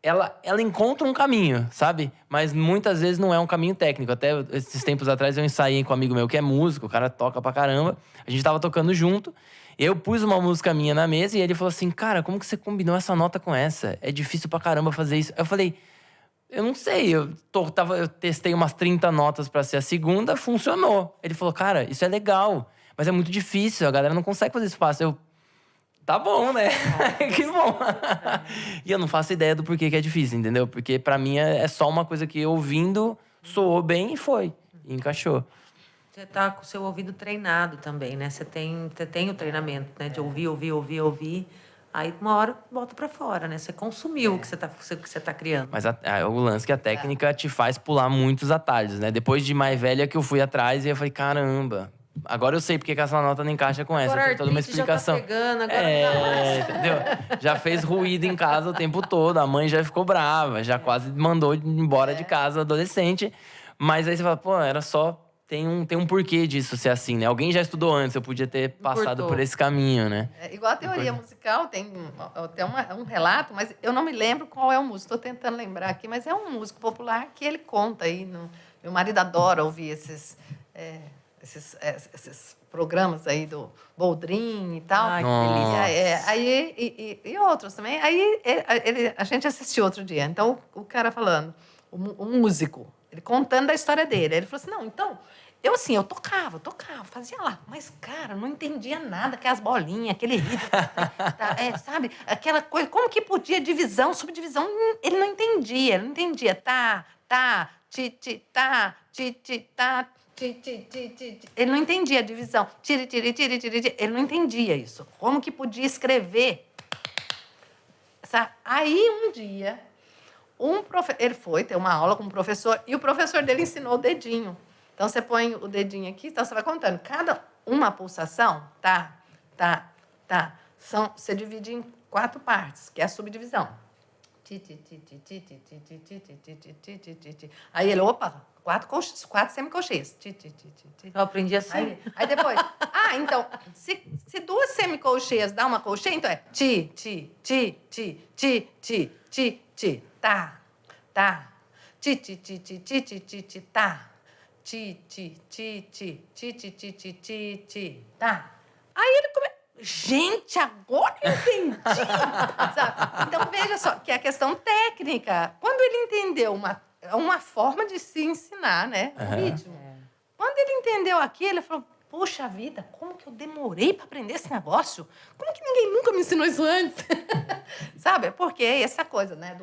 ela encontra um caminho, sabe? Mas muitas vezes não é um caminho técnico. Até esses tempos atrás eu ensaiei com um amigo meu que é músico, o cara toca pra caramba. A gente tava tocando junto. Eu pus uma música minha na mesa e ele falou assim: cara, como que você combinou essa nota com essa? É difícil pra caramba fazer isso. Eu falei: eu não sei, eu testei umas 30 notas pra ser a segunda, funcionou. Ele falou: cara, isso é legal, mas é muito difícil, a galera não consegue fazer isso fácil. Eu, tá bom, né? Que bom. E eu não faço ideia do porquê que é difícil, entendeu? Porque pra mim é só uma coisa que ouvindo soou bem e foi, e encaixou. Você tá com o seu ouvido treinado também, né? Você tem o treinamento, né? De ouvir. Aí, uma hora, bota pra fora, né? Você consumiu o que você tá criando. Mas o lance é que a técnica te faz pular muitos atalhos, né? Depois de mais velha que eu fui atrás e eu falei: caramba, agora eu sei porque que essa nota não encaixa com essa. Agora Tem toda uma artrite já tá explicação. pegando, agora não dá mais. Entendeu? Já fez ruído em casa o tempo todo, a mãe já ficou brava, já quase mandou embora de casa adolescente. Mas aí você fala: pô, era só... Tem um porquê disso ser assim, né? Alguém já estudou antes, eu podia ter passado Encurtou. por esse caminho, né? Igual a teoria musical, tem até um relato, mas eu não me lembro qual é o músico. Estou tentando lembrar aqui, mas é um músico popular que ele conta aí. Meu marido adora ouvir esses programas aí do Boldrin e tal. Ai, que Nossa. delícia. Aí, e outros também. Aí a gente assistiu outro dia. Então, o cara falando, o músico, ele contando da história dele. Aí ele falou assim: não, então, eu tocava, fazia lá. Mas, cara, não entendia nada, aquelas bolinhas, aquele ritmo, sabe? Aquela coisa, como que podia divisão, subdivisão? Ele não entendia. Tá, ti, ti, tá, ti, ti, tá, ti, ti, ti, ti. Ele não entendia a divisão. Tiri, tiri, tiri, tiri, tiri. Ele não entendia isso. Como que podia escrever? Aí, um dia... ele foi ter uma aula com um professor e o professor dele ensinou o dedinho. Então, você põe o dedinho aqui, então você vai contando. Cada uma pulsação, você divide em 4 partes, que é a subdivisão. Aí ele, opa, 4 semicolcheias. Eu aprendi assim. Aí depois, então, se 2 semicolcheias dá uma colcheia, então é ti, ti, ti, ti, ti, ti, ti, ti, tá, ti, ti, ti, ti, ti, ti, ti, ti, tá, ti, ti, ti, ti, ti, ti, ti, ti, ti, ti, tá. Aí ele gente, agora eu entendi. Sabe? Então, veja só, que é a questão técnica. Quando ele entendeu uma forma de se ensinar, né? O ritmo. Quando ele entendeu aquilo, ele falou: poxa vida, como que eu demorei para aprender esse negócio? Como que ninguém nunca me ensinou isso antes? Sabe? Porque essa coisa, né?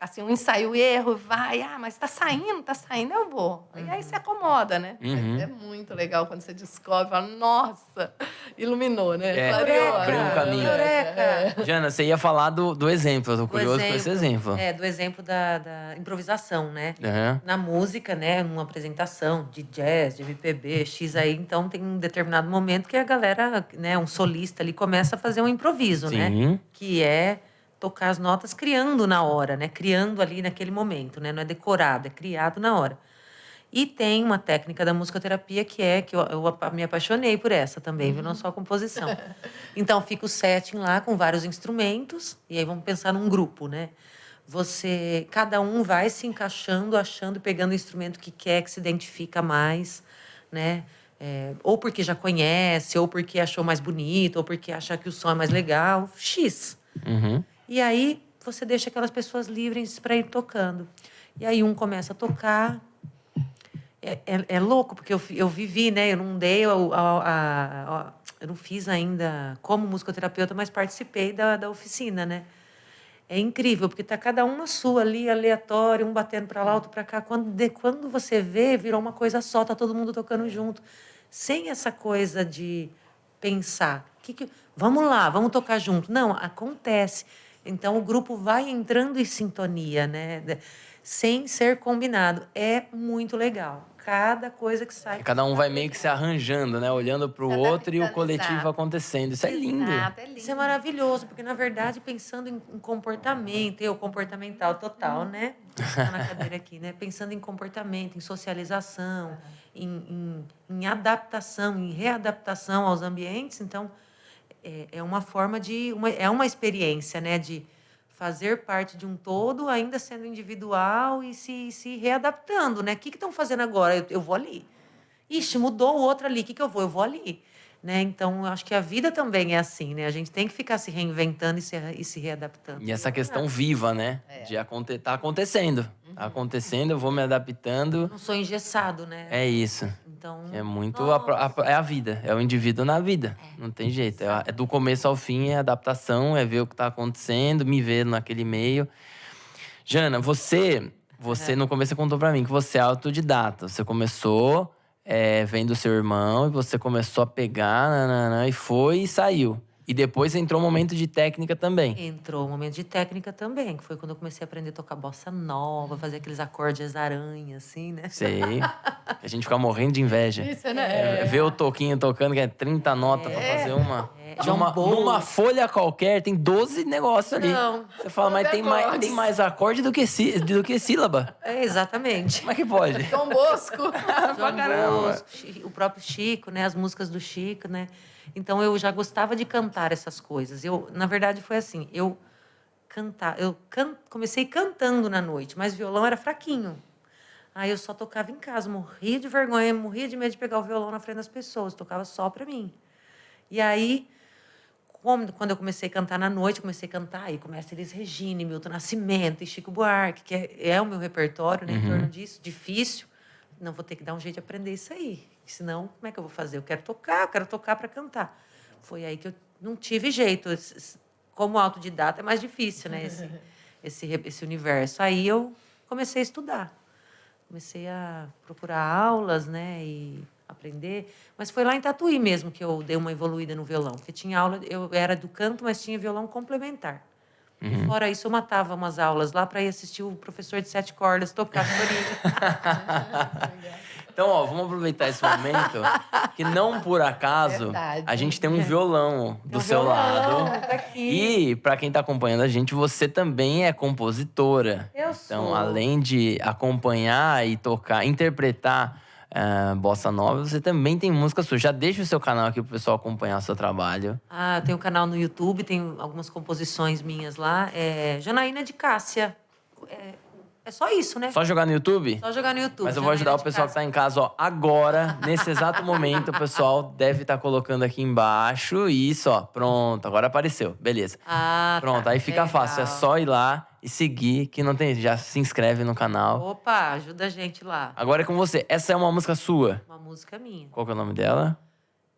Assim, um ensaio e erro, vai, mas tá saindo, eu vou. E aí você acomoda, né? É muito legal quando você descobre, fala: nossa, iluminou, né? Clareou, abriu um caminho. Eureka! Jana, você ia falar do exemplo, eu tô curioso com esse exemplo. Do exemplo da improvisação, né? Uhum. Na música, né? Numa apresentação de jazz, de MPB, X aí, então tem um determinado momento que a galera, né? Um solista ali começa a fazer um improviso, né? Que é tocar as notas criando na hora, né? Criando ali naquele momento, né? Não é decorado, é criado na hora. E tem uma técnica da musicoterapia que eu me apaixonei por essa também, viu? Não só a composição. Então, fica o setting lá com vários instrumentos, e aí vamos pensar num grupo, né? cada um vai se encaixando, achando, pegando o instrumento que quer, que se identifica mais, né? Ou porque já conhece, ou porque achou mais bonito, ou porque acha que o som é mais legal, X. Uhum. E aí você deixa aquelas pessoas livres para ir tocando. E aí um começa a tocar. É louco, porque eu vivi, né? Eu não dei eu não fiz ainda como musicoterapeuta, mas participei da oficina, né? É incrível, porque tá cada um na sua ali, aleatório, um batendo para lá, outro para cá. Quando você vê, virou uma coisa só, tá todo mundo tocando junto. Sem essa coisa de pensar, vamos lá, vamos tocar junto. Não, acontece. Então o grupo vai entrando em sintonia, né? Sem ser combinado. É muito legal. Cada coisa que sai. Cada um vai meio que se arranjando, né? Olhando pro Se outro e o adaptando, coletivo exato. acontecendo. Isso é lindo. Exato, é lindo. Isso é maravilhoso, porque, na verdade, pensando em comportamento, eu comportamental total, né? Tá na cadeira aqui, né? Pensando em comportamento, em socialização, em adaptação, em readaptação aos ambientes. Então, é uma forma é uma experiência, né? De fazer parte de um todo, ainda sendo individual e se readaptando, né? O que estão fazendo agora? Eu vou ali. Ixi, mudou o outro ali, o que eu vou? Eu vou ali. Né? Então, eu acho que a vida também é assim, né? A gente tem que ficar se reinventando e se readaptando. E essa questão viva, né? Tá acontecendo. Tá acontecendo, eu vou me adaptando. Eu não sou engessado, né? É isso. Então, É muito é a vida, é o indivíduo na vida. Não tem jeito. É do começo ao fim, é adaptação, é ver o que tá acontecendo, me ver naquele meio. Jana, você no começo você contou pra mim que você é autodidata. Você começou vendo seu irmão e você começou a pegar, nananã, e foi e saiu. E depois entrou um momento de técnica também. Entrou um momento de técnica também, que foi quando eu comecei a aprender a tocar bossa nova, fazer aqueles acordes aranha, assim, né? Sei. A gente fica morrendo de inveja. Isso, né? Ver o Toquinho tocando, que é 30 notas pra fazer uma. John Bowles. Numa folha qualquer, tem 12 negócios ali. Não. Você fala, mas tem mais acorde do que sílaba. Exatamente. Como é que pode? Dom Bosco. João Bosco, o próprio Chico, né? As músicas do Chico, né? Então, eu já gostava de cantar essas coisas. Na verdade, foi assim, comecei cantando na noite, mas violão era fraquinho. Aí eu só tocava em casa, morria de vergonha, morria de medo de pegar o violão na frente das pessoas, tocava só para mim. E aí, quando eu comecei a cantar na noite, comecei a cantar, aí começa Elis Regina, Milton Nascimento e Chico Buarque, que é o meu repertório, né, em torno disso, difícil. Não, vou ter que dar um jeito de aprender isso aí. Senão, como é que eu vou fazer? Eu quero tocar para cantar. Foi aí que eu não tive jeito. Como autodidata é mais difícil, né? Esse universo. Aí eu comecei a estudar. Comecei a procurar aulas, né? E aprender. Mas foi lá em Tatuí mesmo que eu dei uma evoluída no violão. Porque tinha aula, eu era do canto, mas tinha violão complementar. E fora isso, eu matava umas aulas lá para ir assistir o professor de 7 cordas tocar corinho. Então, vamos aproveitar esse momento, que não por acaso Verdade. a gente tem um violão do seu lado. Tá aqui. E, para quem tá acompanhando a gente, você também é compositora. Eu Então, sou. além de acompanhar e tocar, interpretar bossa nova, você também tem música sua. Já deixa o seu canal aqui pro pessoal acompanhar o seu trabalho. Eu tenho um canal no YouTube, tem algumas composições minhas lá. Janaína de Cássia. É só isso, né? Só jogar no YouTube? Só jogar no YouTube. Mas eu vou ajudar o pessoal que tá em casa, agora, nesse exato momento, o pessoal deve estar colocando aqui embaixo. E isso, pronto, agora apareceu. Beleza. Pronto, Tá. aí fica Legal. fácil. É só ir lá e seguir, que não tem. Já se inscreve no canal. Opa, ajuda a gente lá. Agora é com você. Essa é uma música sua. Uma música minha. Qual que é o nome dela?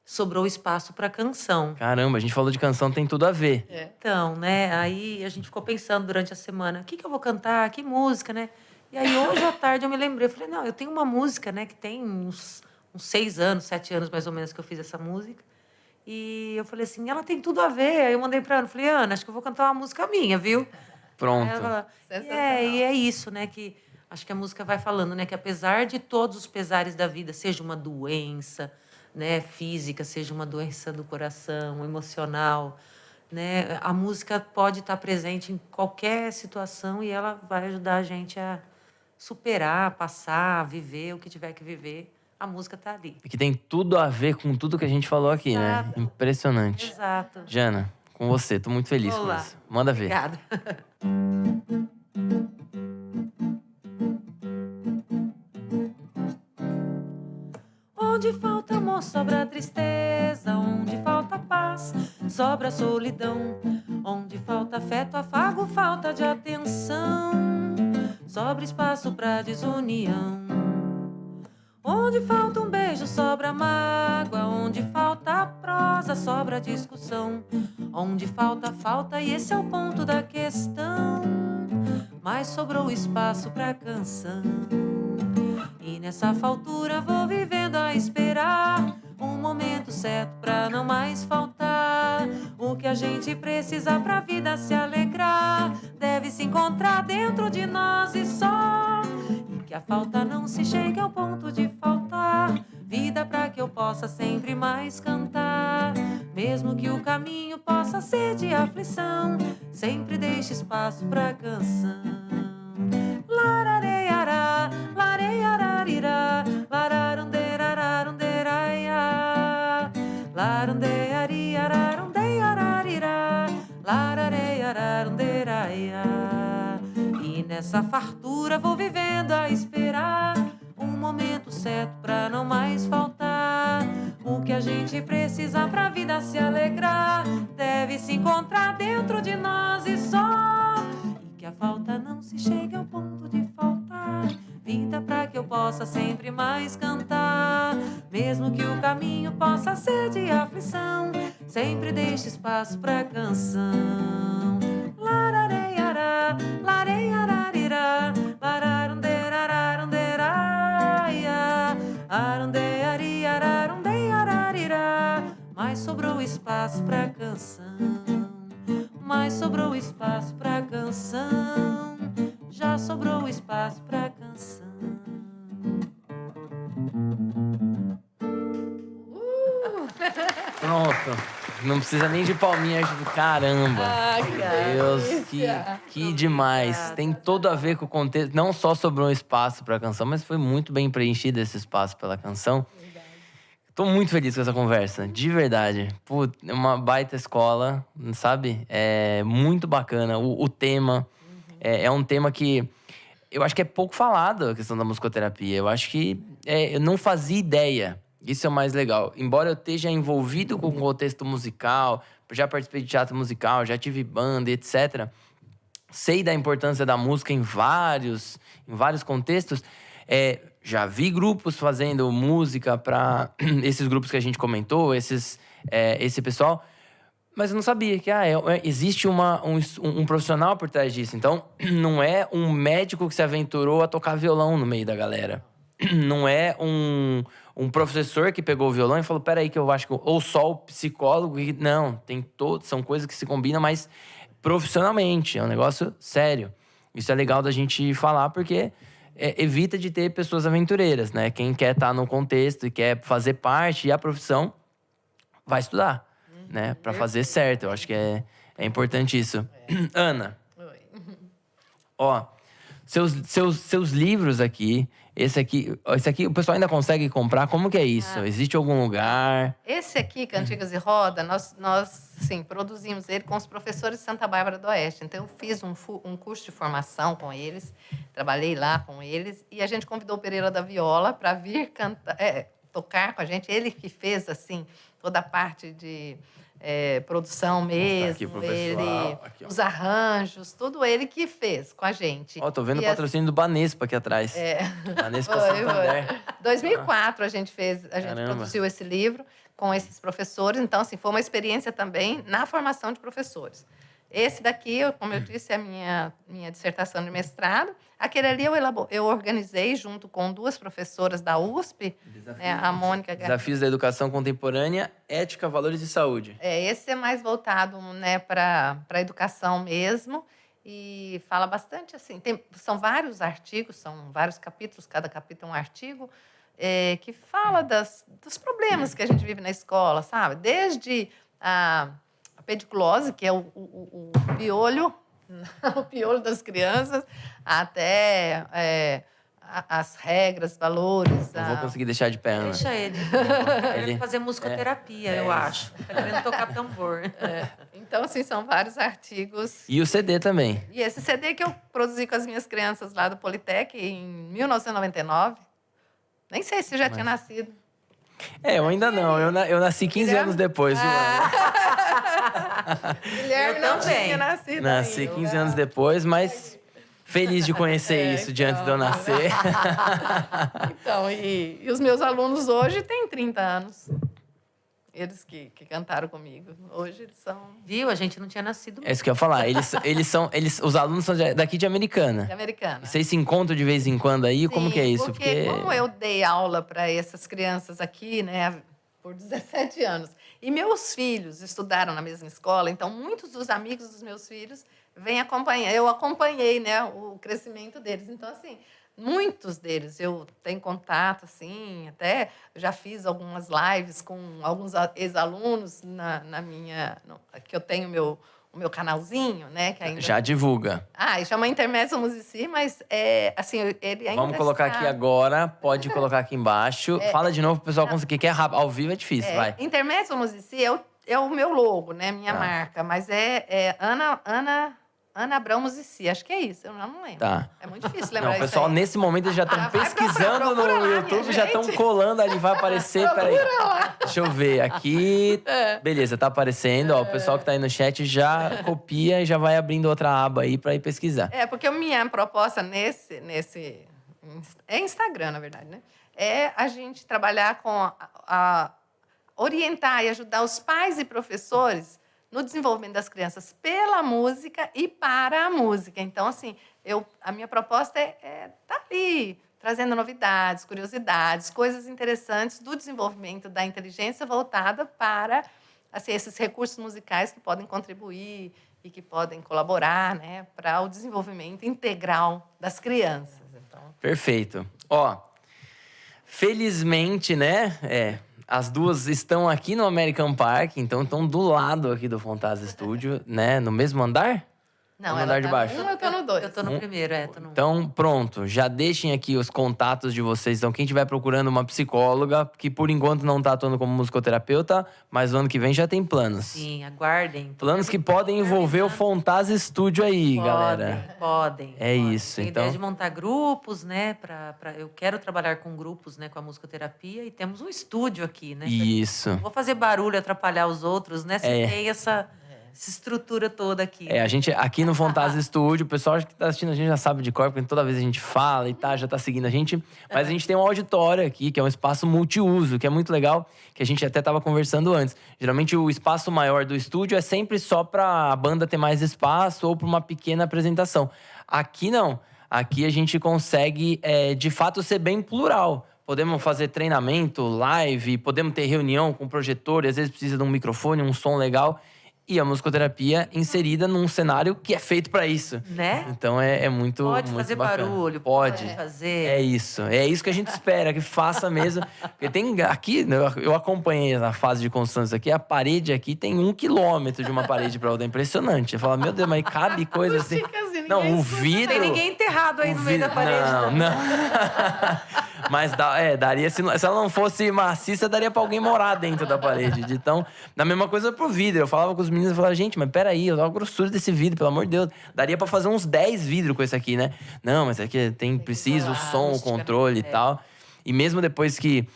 Sobrou espaço para canção. Caramba, a gente falou de canção, tem tudo a ver. Então, né? Aí a gente ficou pensando durante a semana, o que eu vou cantar? Que música, né? E aí hoje à tarde eu me lembrei, eu falei, não, eu tenho uma música, né, que tem uns 6 anos, 7 anos mais ou menos que eu fiz essa música. E eu falei assim, ela tem tudo a ver. Aí eu mandei para Ana, falei, Ana, acho que eu vou cantar uma música minha, viu? Pronto. Aí ela falou, Sensacional. e é isso, né, que acho que a música vai falando, né, que apesar de todos os pesares da vida, seja uma doença, né, física, seja uma doença do coração, emocional, né, a música pode estar presente em qualquer situação e ela vai ajudar a gente a superar, passar, viver o que tiver que viver. A música tá ali. Que tem tudo a ver com tudo que a gente falou aqui, né? Exato. Impressionante. Exato. Jana, com você, tô muito feliz com Olá. isso. Manda ver. Obrigada. Onde falta amor, sobra tristeza. Onde falta paz, sobra solidão. Onde falta afeto, afago, falta de atenção. Sobra espaço pra desunião. Onde falta um beijo, sobra mágoa. Onde falta prosa, sobra discussão. Onde falta, falta, e esse é o ponto da questão. Mas sobrou espaço pra canção. E nessa faltura vou vivendo a esperar um momento certo pra não mais faltar. O que a gente precisa pra vida se alegrar deve se encontrar dentro de nós e só. E que a falta não se chegue ao ponto de faltar vida pra que eu possa sempre mais cantar. Mesmo que o caminho possa ser de aflição, sempre deixe espaço pra canção. Larareiará, lareiararirá, lararunderararunderaiá, larundeariararundeiararirá, larareiararunderaiá. E nessa fartura vou vivendo a esperar um momento certo pra não mais faltar. O que a gente precisa pra vida se alegrar deve se encontrar dentro de nós e só. E que a falta não se chegue ao ponto de faltar vida pra que eu possa sempre mais cantar. Mesmo que o caminho possa ser de aflição, sempre deixe espaço pra canção. Larareiará, lareiararirá, lararunderararunderaiá, arundeariararundeiararirá. Mas sobrou espaço pra canção. Mas sobrou espaço pra canção. Já sobrou espaço pra canção. Pronto. Não precisa nem de palminha. Caramba. Meu Deus, que demais. Obrigada. Tem tudo a ver com o contexto. Não só sobrou um espaço pra canção, mas foi muito bem preenchido esse espaço pela canção. Tô muito feliz com essa conversa, de verdade. Pô, é uma baita escola, sabe? É muito bacana. O tema é um tema que eu acho que é pouco falado, a questão da musicoterapia. Eu acho que eu não fazia ideia. Isso é o mais legal. Embora eu esteja envolvido com o contexto musical, já participei de teatro musical, já tive banda, etc. Sei da importância da música em vários contextos. Já vi grupos fazendo música para esses grupos que a gente comentou, esse pessoal. Mas eu não sabia que existe um profissional por trás disso. Então, não é um médico que se aventurou a tocar violão no meio da galera. Não é um professor que pegou o violão e falou, peraí que eu acho que... Ou só o psicólogo. Não, são coisas que se combinam, mas profissionalmente. É um negócio sério. Isso é legal da gente falar, porque evita de ter pessoas aventureiras, né? Quem quer estar no contexto e quer fazer parte e a profissão, vai estudar, né? Pra fazer certo. Eu acho que é importante isso. Ana. Oi. Ó, seus livros aqui, esse aqui, o pessoal ainda consegue comprar? Como que é isso? Existe algum lugar? Esse aqui, Cantigas e Roda, nós sim, produzimos ele com os professores de Santa Bárbara do Oeste. Então, eu fiz um curso de formação com eles, trabalhei lá com eles, e a gente convidou o Pereira da Viola para vir tocar com a gente. Ele que fez, assim, toda a parte de produção mesmo, aqui pro pessoal. Aqui, ó. os arranjos, tudo ele que fez com a gente. Ó, tô vendo E o patrocínio do Banespa aqui atrás. Banespa Santander. 2004 a gente Caramba. produziu esse livro com esses professores. Então, assim, foi uma experiência também na formação de professores. Esse daqui, como eu disse, é a minha dissertação de mestrado. Aquele ali eu organizei junto com duas professoras da USP, a Mônica... Desafios da Educação Contemporânea, Ética, Valores e Saúde. Esse é mais voltado, né, para a educação mesmo. E fala bastante, assim, são vários artigos, são vários capítulos, cada capítulo é um artigo, que fala dos problemas que a gente vive na escola, sabe? Desde a pediculose, que é o piolho, o piolho das crianças, até as regras, valores. Não vou conseguir deixar de pé, Ana. Deixa ele. Ele vai fazer musicoterapia, eu acho. Tá querendo tocar tambor. Então, assim, são vários artigos. E o CD também. E esse CD que eu produzi com as minhas crianças lá do Politec em 1999. Nem sei se já tinha nascido. Eu ainda não. Eu nasci 15 anos depois. Guilherme Eu não também. tinha nascido Nasci ainda. 15 anos depois, mas feliz de conhecer isso de antes de eu nascer. Então, e os meus alunos hoje têm 30 anos. Eles que cantaram comigo. Hoje eles são Viu? A gente não tinha nascido É isso que eu ia falar. Os alunos são daqui de Americana. de americana. Vocês se encontram de vez em quando aí? Como Sim, que é isso? Porque como eu dei aula para essas crianças aqui, né, por 17 anos, e meus filhos estudaram na mesma escola, então muitos dos amigos dos meus filhos vêm acompanhar. Eu acompanhei, né, o crescimento deles. Então, assim, muitos deles eu tenho contato, assim, até já fiz algumas lives com alguns ex-alunos na minha... que eu tenho o meu canalzinho, né? Que ainda... Já divulga. E chama Intermezzo Musici, mas assim, ele ainda Vamos colocar está... aqui agora. Pode colocar aqui embaixo. Fala de novo pro pessoal conseguir, que é rápido. Ao vivo é difícil, vai. Intermezzo Musici é o meu logo, né? Minha marca, mas é Ana Abrão Musici, acho que é isso, eu não lembro. Tá. É muito difícil lembrar Não, o isso pessoal aí. nesse momento eles já estão vai pesquisando procura no lá, YouTube, minha já estão gente. colando ali, vai aparecer. Peraí. lá. Deixa eu ver aqui. Beleza, tá aparecendo. Ó, o pessoal que tá aí no chat já copia e já vai abrindo outra aba aí pra ir pesquisar. Porque a minha proposta nesse é Instagram, na verdade, né? É a gente trabalhar com orientar e ajudar os pais e professores no desenvolvimento das crianças pela música e para a música. Então, assim, a minha proposta é estar ali, trazendo novidades, curiosidades, coisas interessantes do desenvolvimento da inteligência voltada para assim, esses recursos musicais que podem contribuir e que podem colaborar, né, para o desenvolvimento integral das crianças. Então... Perfeito. Ó, felizmente, né? As duas estão aqui no American Park, então estão do lado aqui do Fontasa Studio, né? No mesmo andar? Não, No ela andar de tá baixo. no 1, eu tô no 2. Eu tô no primeiro, tô no... Então, pronto. Já deixem aqui os contatos de vocês. Então, quem estiver procurando uma psicóloga, que por enquanto não tá atuando como musicoterapeuta, mas no ano que vem já tem planos. Sim, aguardem. Planos que podem envolver o Fontasa Studio aí, galera. Podem. É isso, Tem então. ideia de montar grupos, né? Eu quero trabalhar com grupos, né? Com a musicoterapia. E temos um estúdio aqui, né? Isso. Não vou fazer barulho, atrapalhar os outros, né? Se tem essa estrutura toda aqui. A gente, aqui no Fontasa Studio, o pessoal que tá assistindo a gente já sabe de cor, porque toda vez a gente fala e tá, já tá seguindo a gente. Mas a gente tem um auditório aqui, que é um espaço multiuso, que é muito legal, que a gente até tava conversando antes. Geralmente o espaço maior do estúdio é sempre só pra a banda ter mais espaço ou pra uma pequena apresentação. Aqui não. Aqui a gente consegue, de fato, ser bem plural. Podemos fazer treinamento, live, podemos ter reunião com projetor, e às vezes precisa de um microfone, um som legal. E a musicoterapia inserida num cenário que é feito para isso. Né? Então é muito Pode muito fazer bacana. barulho, Pode fazer. É isso que a gente espera, que faça mesmo. Porque tem aqui, eu acompanhei a fase de construção aqui, a parede aqui tem 1 quilômetro de uma parede para outra. É impressionante. Eu falo, meu Deus, mas cabe coisa assim. Não, o vidro... Não tem ninguém enterrado aí no meio da parede. Não. Mas daria, se ela não fosse maciça, daria pra alguém morar dentro da parede. Então, da mesma coisa pro vidro. Eu falava com os meninos, eu falava, gente, mas peraí, olha a grossura desse vidro, pelo amor de Deus. Daria pra fazer uns 10 vidros com esse aqui, né? Não, mas aqui precisa o som, o controle e tal. E mesmo depois que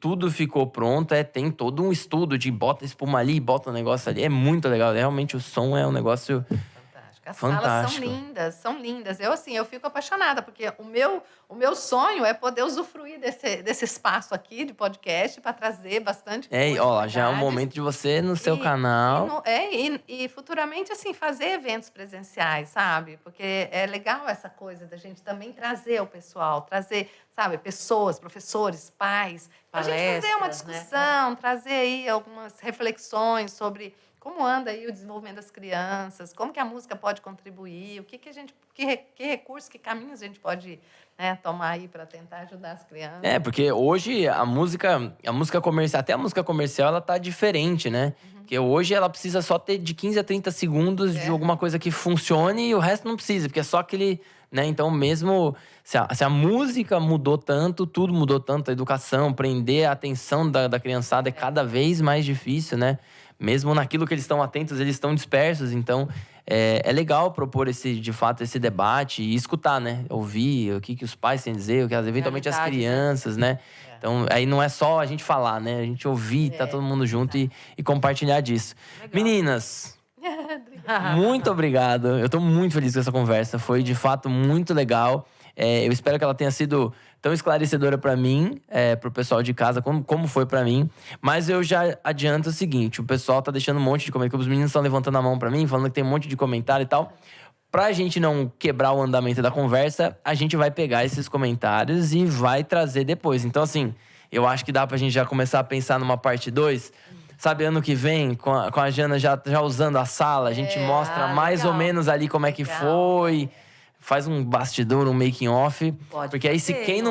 tudo ficou pronto, tem todo um estudo de bota espuma ali, bota um negócio ali. É muito legal. Realmente o som é um negócio... As fantástico. salas são lindas. Eu fico apaixonada, porque o meu sonho é poder usufruir desse espaço aqui de podcast para trazer bastante já é um momento de você no seu canal. E futuramente, assim, fazer eventos presenciais, sabe? Porque é legal essa coisa da gente também trazer o pessoal, trazer, sabe, pessoas, professores, pais, para a gente fazer uma discussão, trazer aí algumas reflexões sobre... Como anda aí o desenvolvimento das crianças? Como que a música pode contribuir? Que recursos, que caminhos a gente pode tomar aí para tentar ajudar as crianças? Porque hoje a música comercial, até a música comercial, ela tá diferente, né? Porque hoje ela precisa só ter de 15 a 30 segundos de alguma coisa que funcione e o resto não precisa, porque é só aquele né? Então, mesmo se a música mudou tanto, tudo mudou tanto, a educação, prender a atenção da criançada é cada vez mais difícil, né? Mesmo naquilo que eles estão atentos, eles estão dispersos. Então, é legal propor de fato, esse debate e escutar, né? Ouvir o que os pais têm a dizer, o que eventualmente as Realidade, crianças, né? Então, aí não é só a gente falar, né? A gente ouvir, tá todo mundo junto e compartilhar disso. Legal. Meninas, muito obrigado. Eu tô muito feliz com essa conversa. Foi, de fato, muito legal. Eu espero que ela tenha sido tão esclarecedora pra mim, pro pessoal de casa, como foi pra mim. Mas eu já adianto o seguinte: o pessoal tá deixando um monte de comentário. Os meninos estão levantando a mão pra mim, falando que tem um monte de comentário e tal. Pra gente não quebrar o andamento da conversa, a gente vai pegar esses comentários e vai trazer depois. Então, assim, eu acho que dá pra gente já começar a pensar numa parte 2. Sabe, ano que vem, com a Jana já usando a sala, a gente mostra mais legal. ou menos ali como é que Legal. foi. Faz um bastidor, um making off. Pode Porque aí, fazer, quem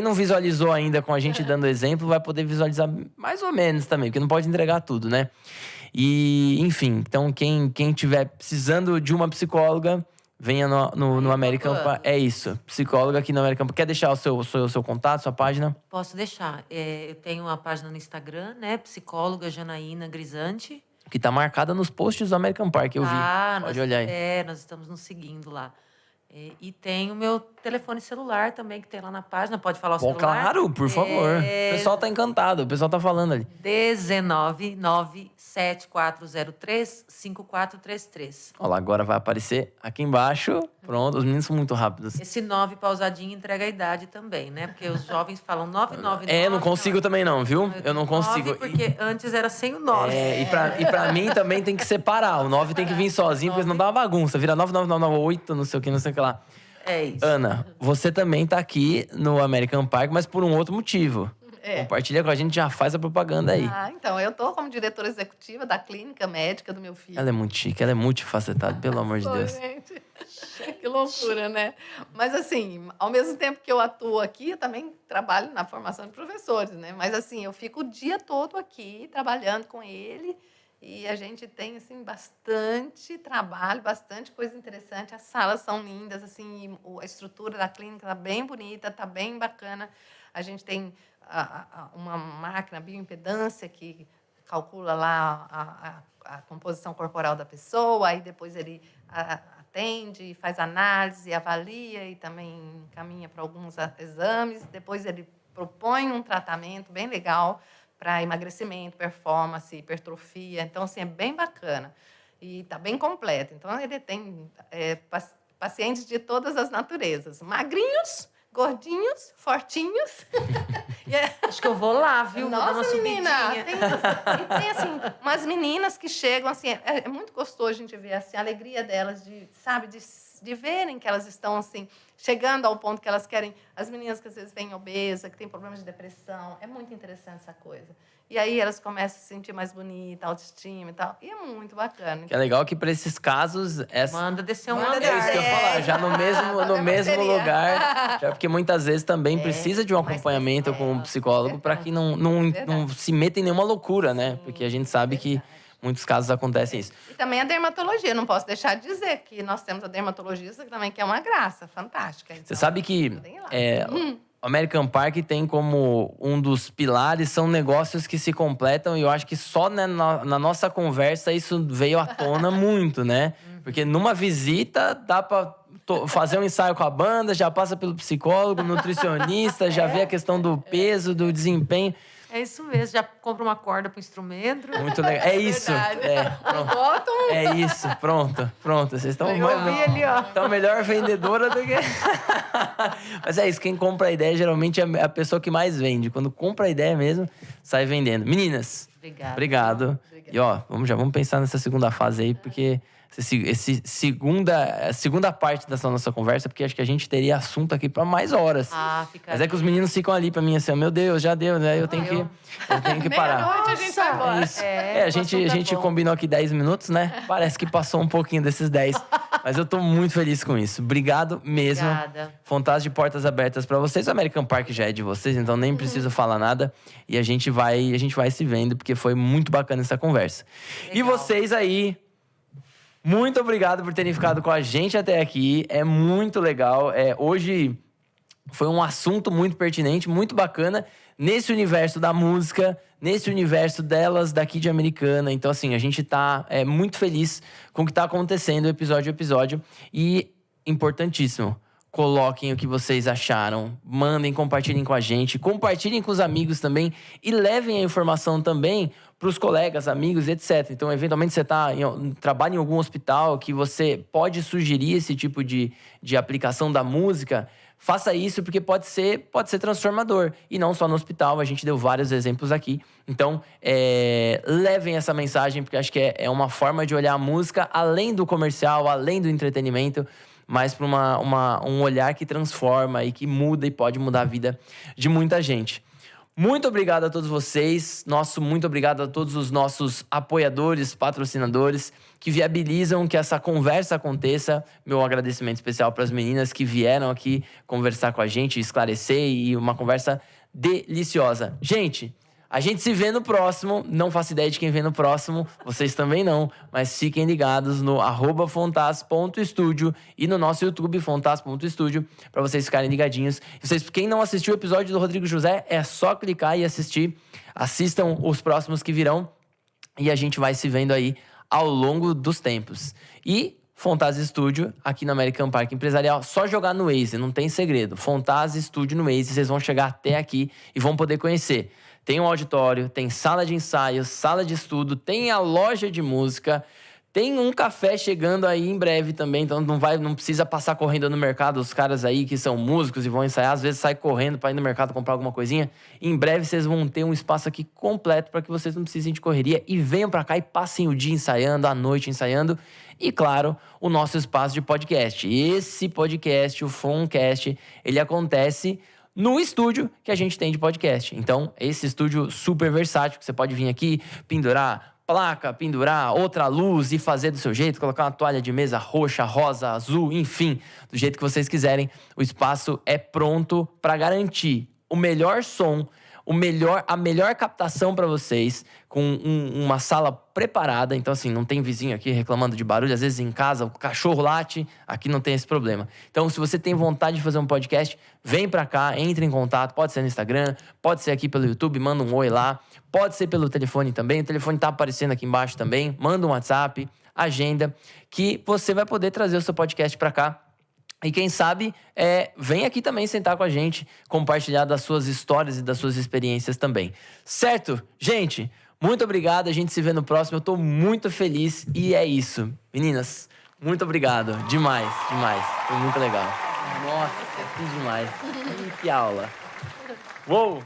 não visualizou ainda com a gente dando exemplo, vai poder visualizar mais ou menos também, porque não pode entregar tudo, né? E, enfim, então quem tiver precisando de uma psicóloga, venha no American Park. É isso, psicóloga aqui no American Park. Quer deixar o seu contato, sua página? Posso deixar. Eu tenho uma página no Instagram, né? Psicóloga Janaína Grisante. Que tá marcada nos posts do American Park, eu vi. Tá, Pode nós, olhar aí. nós estamos nos seguindo lá. E tem o meu telefone celular também, que tem lá na página. Pode falar o Pô, celular? claro, por favor. O pessoal tá encantado, o pessoal tá falando ali. 19974035433. Olha lá, agora vai aparecer aqui embaixo. Pronto, os meninos são muito rápidos. Esse 9 pausadinho entrega a idade também, né? Porque os jovens falam 999. Eu não consigo também não, viu? Eu não consigo. 9, porque antes era sem o 9. E pra mim também tem que separar. O 9 tem que vir sozinho, porque senão dá uma bagunça. Vira 99998, não sei o que, não sei o que lá. É isso. Ana, você também tá aqui no American Park, mas por um outro motivo. É. Compartilha com a gente, já faz a propaganda aí. Então, eu tô como diretora executiva da clínica médica do meu filho. Ela é muito chique, ela é multifacetada, pelo amor de Sou, Deus. gente. Que loucura, né? Mas, assim, ao mesmo tempo que eu atuo aqui, eu também trabalho na formação de professores, né? Mas, assim, eu fico o dia todo aqui trabalhando com ele e a gente tem, assim, bastante trabalho, bastante coisa interessante. As salas são lindas, assim, a estrutura da clínica está bem bonita, está bem bacana. A gente tem uma máquina bioimpedância que calcula lá a composição corporal da pessoa, aí depois ele atende, faz análise, avalia e também encaminha para alguns exames. Depois ele propõe um tratamento bem legal para emagrecimento, performance, hipertrofia. Então, assim, é bem bacana. E está bem completo. Então, ele tem pacientes de todas as naturezas. Magrinhos, gordinhos, fortinhos. Acho que eu vou lá, viu? Vou dar uma Nossa, menina! subidinha. Tem, assim, umas meninas que chegam, assim, é muito gostoso a gente ver assim, a alegria delas, de verem que elas estão, assim, chegando ao ponto que elas querem. As meninas que às vezes vêm obesa, que têm problemas de depressão. É muito interessante essa coisa. E aí elas começam a se sentir mais bonitas, autoestima e tal. E é muito bacana. Que é legal que para esses casos... Manda descer um Manda andar. É isso que eu ia falar, já no mesmo parceria. lugar. Já porque muitas vezes também precisa de um mas acompanhamento com um psicólogo para que não se meta em nenhuma loucura, né? Porque a gente sabe que muitos casos acontecem isso. E também a dermatologia. Não posso deixar de dizer que nós temos a dermatologista que também que é uma graça, fantástica. Então, Você sabe que tem lá. o American Park tem como um dos pilares, são negócios que se completam, e eu acho que só né, na nossa conversa isso veio à tona muito, né? Porque numa visita dá para fazer um ensaio com a banda, já passa pelo psicólogo, nutricionista, já vê a questão do peso, do desempenho. É isso mesmo. Já compra uma corda pro instrumento. Muito legal. É isso. Verdade. Pronto. Bota um É isso, pronto. Vocês estão Eu vi ali, ó. Então, melhor vendedora do que. Mas é isso, quem compra a ideia geralmente é a pessoa que mais vende. Quando compra a ideia mesmo, sai vendendo. Meninas, Obrigada. obrigado. E ó, vamos pensar nessa segunda fase aí, porque segunda parte dessa nossa conversa, porque acho que a gente teria assunto aqui para mais horas. Fica Mas é que os meninos ficam ali para mim assim, meu Deus, já deu, né? Eu tenho que parar. meia-noite a gente vai embora. É isso. É, a o gente, assunto a é gente bom. combinou aqui 10 minutos, né? Parece que passou um pouquinho desses 10. Mas eu tô muito feliz com isso. Obrigado mesmo. Obrigada. Fontas de portas abertas pra vocês. O American Park já é de vocês, então nem preciso falar nada. E a gente vai se vendo, porque foi muito bacana essa conversa. E Legal. vocês aí, Muito obrigado por terem ficado com a gente até aqui. É muito legal. Hoje foi um assunto muito pertinente, muito bacana, nesse universo da música, nesse universo delas daqui de Americana. Então, assim, a gente tá muito feliz com o que tá acontecendo episódio a episódio. E, importantíssimo, coloquem o que vocês acharam, mandem, compartilhem com a gente, compartilhem com os amigos também e levem a informação também para os colegas, amigos, etc. Então, eventualmente, você trabalha em algum hospital que você pode sugerir esse tipo de aplicação da música. Faça isso, porque pode ser transformador. E não só no hospital, a gente deu vários exemplos aqui. Então, levem essa mensagem, porque acho que é uma forma de olhar a música além do comercial, além do entretenimento, mas para um olhar que transforma e que muda e pode mudar a vida de muita gente. Muito obrigado a todos vocês. Muito obrigado a todos os nossos apoiadores, patrocinadores que viabilizam que essa conversa aconteça. Meu agradecimento especial para as meninas que vieram aqui conversar com a gente, esclarecer, e uma conversa deliciosa. Gente, a gente se vê no próximo. Não faço ideia de quem vem no próximo, vocês também não, mas fiquem ligados no @fontaz.studio e no nosso YouTube, fontaz.studio, para vocês ficarem ligadinhos. Quem não assistiu o episódio do Rodrigo José, é só clicar e assistir. Assistam os próximos que virão e a gente vai se vendo aí ao longo dos tempos. E Fontaz Studio, aqui no American Park Empresarial, só jogar no Waze, não tem segredo. Fontaz Studio no Waze, vocês vão chegar até aqui e vão poder conhecer. Tem um auditório, tem sala de ensaio, sala de estudo, tem a loja de música, tem um café chegando aí em breve também, então não precisa passar correndo no mercado. Os caras aí que são músicos e vão ensaiar, às vezes sai correndo para ir no mercado comprar alguma coisinha. Em breve vocês vão ter um espaço aqui completo para que vocês não precisem de correria e venham para cá e passem o dia ensaiando, a noite ensaiando. E, claro, o nosso espaço de podcast. Esse podcast, o Foncast, ele acontece no estúdio que a gente tem de podcast. Então, esse estúdio super versátil, que você pode vir aqui, pendurar placa, pendurar outra luz e fazer do seu jeito, colocar uma toalha de mesa roxa, rosa, azul, enfim, do jeito que vocês quiserem. O espaço é pronto para garantir o melhor som, a melhor captação para vocês, com uma sala preparada. Então, assim, não tem vizinho aqui reclamando de barulho. Às vezes em casa o cachorro late, aqui não tem esse problema. Então, se você tem vontade de fazer um podcast, vem para cá, entre em contato. Pode ser no Instagram, pode ser aqui pelo YouTube, manda um oi lá. Pode ser pelo telefone também, o telefone tá aparecendo aqui embaixo também. Manda um WhatsApp, agenda, que você vai poder trazer o seu podcast para cá. E quem sabe, vem aqui também sentar com a gente, compartilhar das suas histórias e das suas experiências também. Certo? Gente, muito obrigado. A gente se vê no próximo. Eu tô muito feliz e é isso. Meninas, muito obrigado. Demais, demais. Foi muito legal. Nossa, que demais. Que aula. Uou!